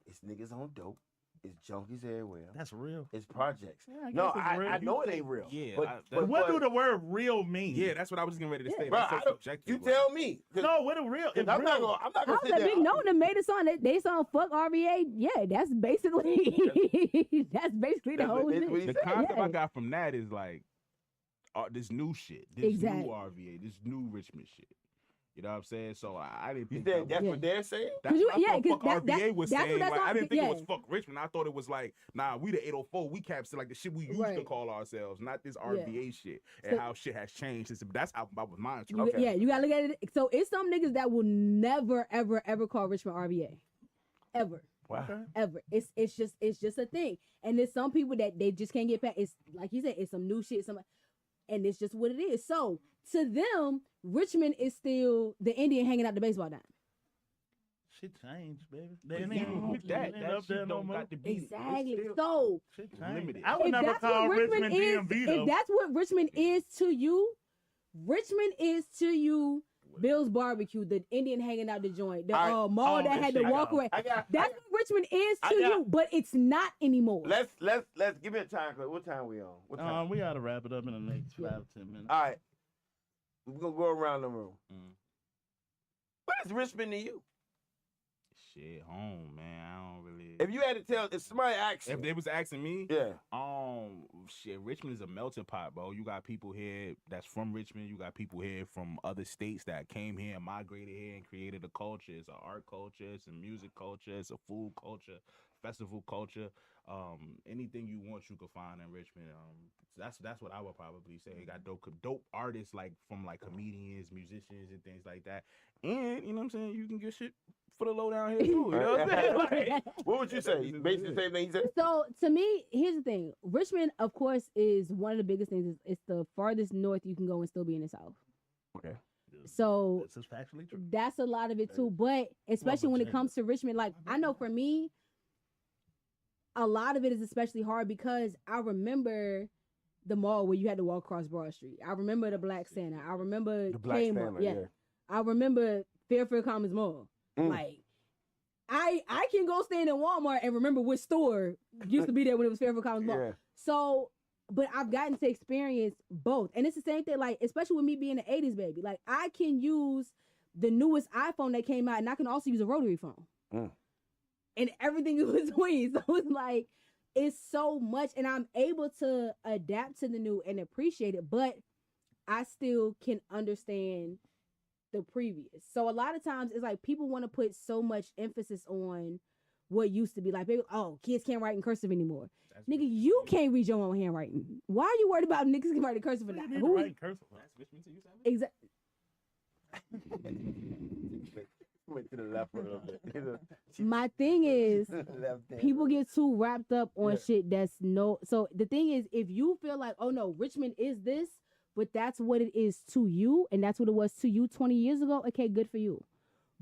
It's niggas on dope. It's junkies everywhere. That's real. It's projects. Yeah, I No, guess it's real. I know it ain't real. Yeah, but What do the word real mean? Yeah, that's what I was getting ready to say. Bruh, That's I so don't- subjective. you tell me. 'Cause- No, what a real. 'cause If I'm not real gonna I was sit a there. big no that made a song. They song "Fuck RVA." Yeah, that's basically that's basically the That's whole what thing. he The said. concept I Yeah. got from that is like this new shit, this Exactly. new RVA, this new Richmond shit. You know what I'm saying? So I didn't You think said that's Yeah. what they're saying? that's you- what I yeah, thought 'cause fuck that- RVA was that's what saying. that's Like, all- I didn't think it was yeah. fuck Richmond. I thought it was like, nah, we the 804. We captured like the shit we used to Right. call ourselves, not this Yeah. RVA shit and So- how shit has changed. That's how that was mine. You, Okay. Yeah, you gotta look at it. So it's some niggas that will never, ever, ever call Richmond RVA, ever, Wow. ever. It's just a thing. And there's some people that they just can't get past. It's like you said, it's some new shit. And it's just what it is. So to them, Richmond is still the Indian hanging out the baseball diamond. Shit changed, baby. But They ain't even even with that up there shit no don't more. got to be Exactly. It's still, So Shit limited. changed. I would if never that's call what Richmond is, DMV though. if that's what Richmond is to you, Richmond is to you Bill's Barbecue, the Indian hanging out the joint, the All right. mall Oh, that that had the shit, walkway. That's That's what Richmond is I to got- you, but it's not anymore. let's give me a time clip. What time we on? What time? We gotta wrap it up in the next Yeah. 5 to 10 minutes. All right. We're gonna go around the room. Mm. What is Richmond to you? shit home, man. I don't really. If you had to tell, if somebody asked If you, they was asking me, yeah, shit, Richmond is a melting pot, bro. You got people here that's from Richmond. You got people here from other states that came here and migrated here and created a culture. It's an art culture, it's a music culture, it's a food culture, festival culture. Anything you want, you can find in Richmond. That's what I would probably say. Got dope artists like from like comedians, musicians, and things like that. And you know what I'm saying, you can get shit for the low down here too. You know what I'm saying? Like, what would you say? Basically the same thing he said. So to me, here's the thing. Richmond, of course, is one of the biggest things. It's the farthest north you can go and still be in the South. Okay. So This is factually true. that's a lot of it too. But especially when it comes to Richmond, like I know for me, a lot of it is especially hard because I remember the mall where you had to walk across Broad Street. I remember the Black Santa. I remember The Black Kmart. Santa, Yeah. I remember Fairfield Commons Mall. Mm. Like I can go stand in Walmart and remember which store used to be there when it was Fairfield Commons Mall. Yeah. So, but I've gotten to experience both. And it's the same thing, like, especially with me being an 80s baby. Like, I can use the newest iPhone that came out, and I can also use a rotary phone. Mm. And everything in between. So it's like, it's so much. And I'm able to adapt to the new and appreciate it. But I still can understand the previous. So a lot of times, it's like people want to put so much emphasis on what used to be. Like, people, oh, kids can't write in cursive anymore. Nigga, you can't read your own handwriting. Why are you worried about niggas can write in cursive or not? You need to write in cursive. that's Richmond to you, Simon? Exactly. Went to the left a little bit. My thing is, Left hand. people get too wrapped up on Yeah. shit that's no. So the thing is, if you feel like, oh no, Richmond is this, but that's what it is to you, and that's what it was to you 20 years ago, okay, good for you.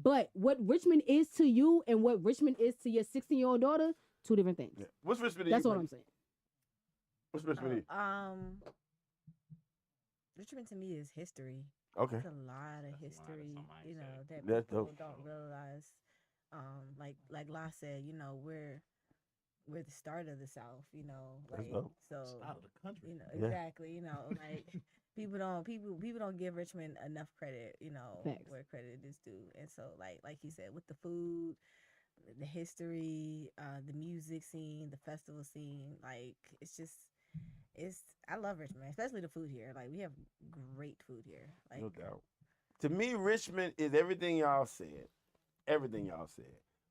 But what Richmond is to you and what Richmond is to your 16-year-old daughter, two different things. Yeah. What's Richmond to That's you? what Mike? I'm saying. What's Richmond to you? Richmond to me is history. Okay. It's a lot of That's history, something I you ain't know, said. that That's people dope. don't realize. Like La said, you know, we're the start of the South, you know, That's like dope. so, Out of the country. you know, Yeah. exactly, you know, like people don't give Richmond enough credit, you know, Facts. where credit is due, and so like he said, with the food, the history, the music scene, the festival scene, like I love Richmond, especially the food here. Like we have great food here. Like No doubt. To me, Richmond is everything y'all said. Everything y'all said.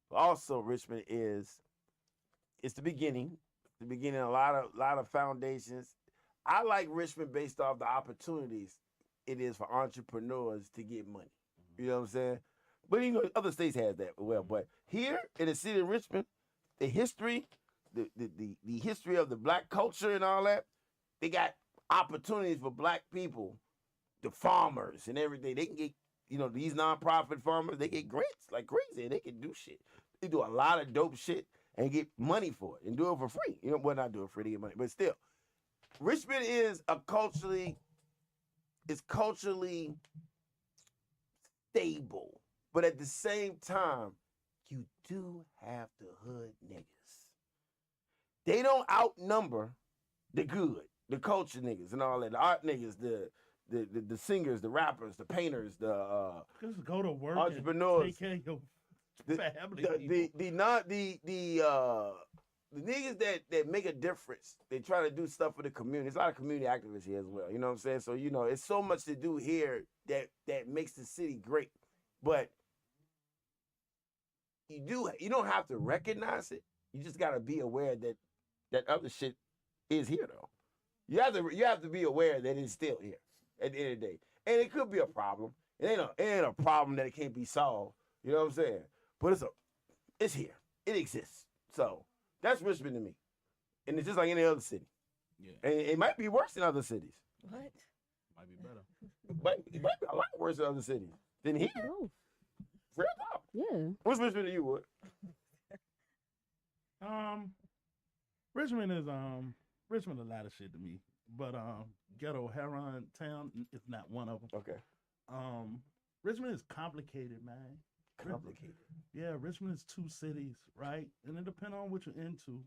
But also, Richmond it's the beginning. The beginning of a lot of foundations. I like Richmond based off the opportunities it is for entrepreneurs to get money. You know what I'm saying? But you know, other states has that as well. But here in the city of Richmond, the history, the history of the black culture and all that, they got opportunities for black people, the farmers and everything. They can get, you know, these nonprofit farmers, they get grants like crazy and they can do shit. They do a lot of dope shit and get money for it and do it for free. You know, well, not do it free to get money, but still. Richmond is culturally stable, but at the same time, you do have the hood niggas. They don't outnumber the good, the culture niggas and all that, the art niggas, the singers, the rappers, the painters, the Just go to work entrepreneurs. and take care of your the family. the the niggas that make a difference, they try to do stuff for the community. There's a lot of community activists here as well. You know what I'm saying? So, you know, it's so much to do here that makes the city great. But you don't have to recognize it. You just gotta be aware that other shit is here though. You have to be aware that it's still here at the end of the day. And it could be a problem. It ain't a problem that it can't be solved. You know what I'm saying? But it's here. It exists. So that's Richmond to me. And it's just like any other city. Yeah. And it might be worse than other cities. What? Might be better. It might be a lot worse than other cities. Than here. Both. Real talk. Yeah. What's Richmond to you, Wood? Richmond is Richmond a lot of shit to me, but ghetto heroin town is not one of them. Okay. Richmond is complicated, man. Complicated. Yeah, Richmond is 2 cities, right? And it depends on what you're into.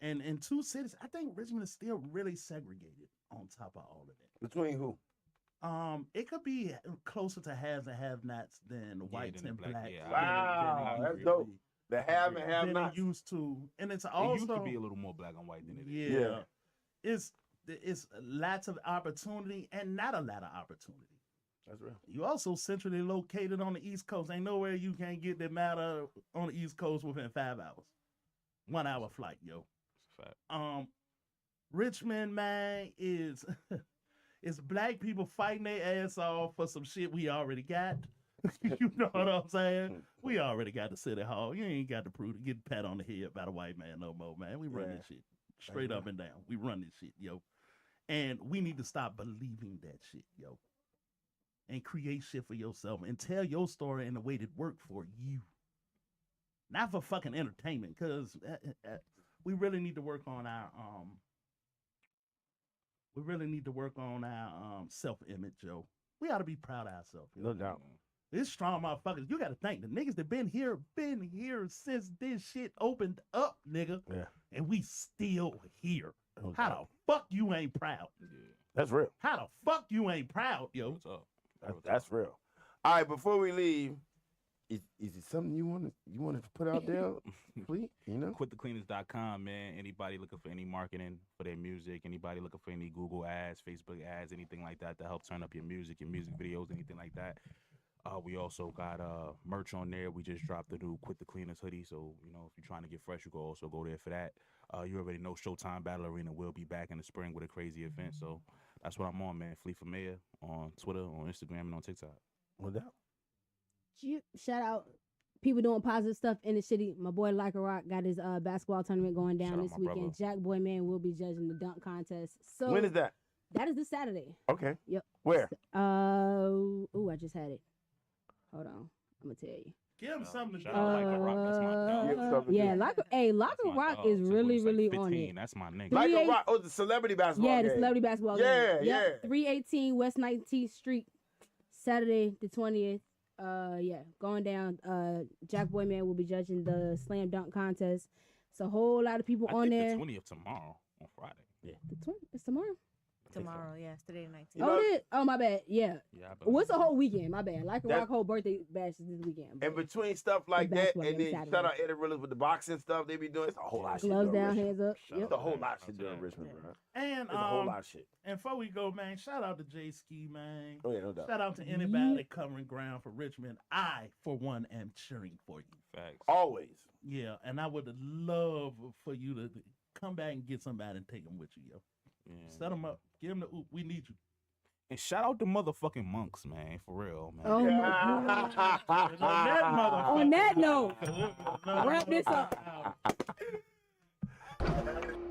And in 2 cities, I think Richmond is still really segregated on top of all of that. Between who? It could be closer to haves and have-nots than whites than and black, blacks. yeah. Wow, than it that's used dope. to be. The have and have Than not. it used to, and it's It also used to be a little more black and white than it is. yeah. It's lots of opportunity and not a lot of opportunity. That's real. You also centrally located on the East Coast. Ain't nowhere you can't get that matter on the East Coast within 5 hours. 1 hour flight, yo. It's a fact. Richmond, man, is it's black people fighting their ass off for some shit we already got. You know what I'm saying? We already got the city hall. You ain't got to prove to get pat on the head by the white man no more, man. We run this shit straight up and down. We run this shit, yo. And we need to stop believing that shit, yo. And create shit for yourself and tell your story in a way that work for you. Not for fucking entertainment, because we really need to work on our self-image, yo. We ought to be proud of ourselves. Yo. No doubt. It's strong motherfuckers. You gotta think the niggas that been here since this shit opened up, nigga. Yeah. And we still here. No How doubt. the fuck you ain't proud? Yeah. That's real. How the fuck you ain't proud, yo? What's up? That's real. All right, before we leave, is it something you wanted to put out there, please? You know? QuitTheCleaners.com, man. Anybody looking for any marketing for their music, anybody looking for any Google ads, Facebook ads, anything like that to help turn up your music videos, anything like that. We also got merch on there. We just dropped the new Quit the Cleaners hoodie. So, you know, if you're trying to get fresh, you can also go there for that. You already know Showtime Battle Arena will be back in the spring with a crazy event. So that's what I'm on, man. Flee for Mayor on Twitter, on Instagram, and on TikTok. No doubt. Shout out people doing positive stuff in the city. My boy Like a Rock got his basketball tournament going down Shout out this my weekend. brother. Jack Boy Man will be judging the dunk contest. So When is that? that is this Saturday. Okay. Yep. Where? I just had it. Hold on. I'm gonna tell you. Give him something to do. Shout out Like a Rock. That's my dog. Give something to Yeah, do. Like That's a my Rock dog. is Since really, we was, like, really 15. on it. That's my nigga. Like a 3-8 Rock. Oh, the celebrity basketball Yeah, game. the celebrity basketball Yeah, game. yeah. 318 West 19th Street, Saturday the 20th. Going down. Jack Boy Man will be judging the slam dunk contest. So a whole lot of people I on think there. the 20th tomorrow on Friday. The 20th, it's tomorrow. Tomorrow, yes. Today, 19th. You know- My bad. Yeah. Yeah, I What's the whole weekend? My bad. Like a That- Rock whole birthday bash is this weekend. And but between stuff like The that, basketball and game then Saturday. shout out Eddie Willis with the boxing stuff they be doing. It's a whole lot of shit. gloves doing in down, Richmond. hands up. Shout Yep. It's a whole lot of Shout shit out doing in to Richmond, that. bro. And It's a whole lot of shit. and before we go, man, shout out to Jayski, man. Oh yeah, no doubt. Shout out to anybody covering ground for Richmond. I, for one, am cheering for you. Facts. Always. Yeah, and I would love for you to come back and get somebody and take them with you, yo. Yeah. Set them up. Give them the oop. We need you. And shout out the motherfucking monks, man. For real, man. Oh my God. On that note, wrap this up. up.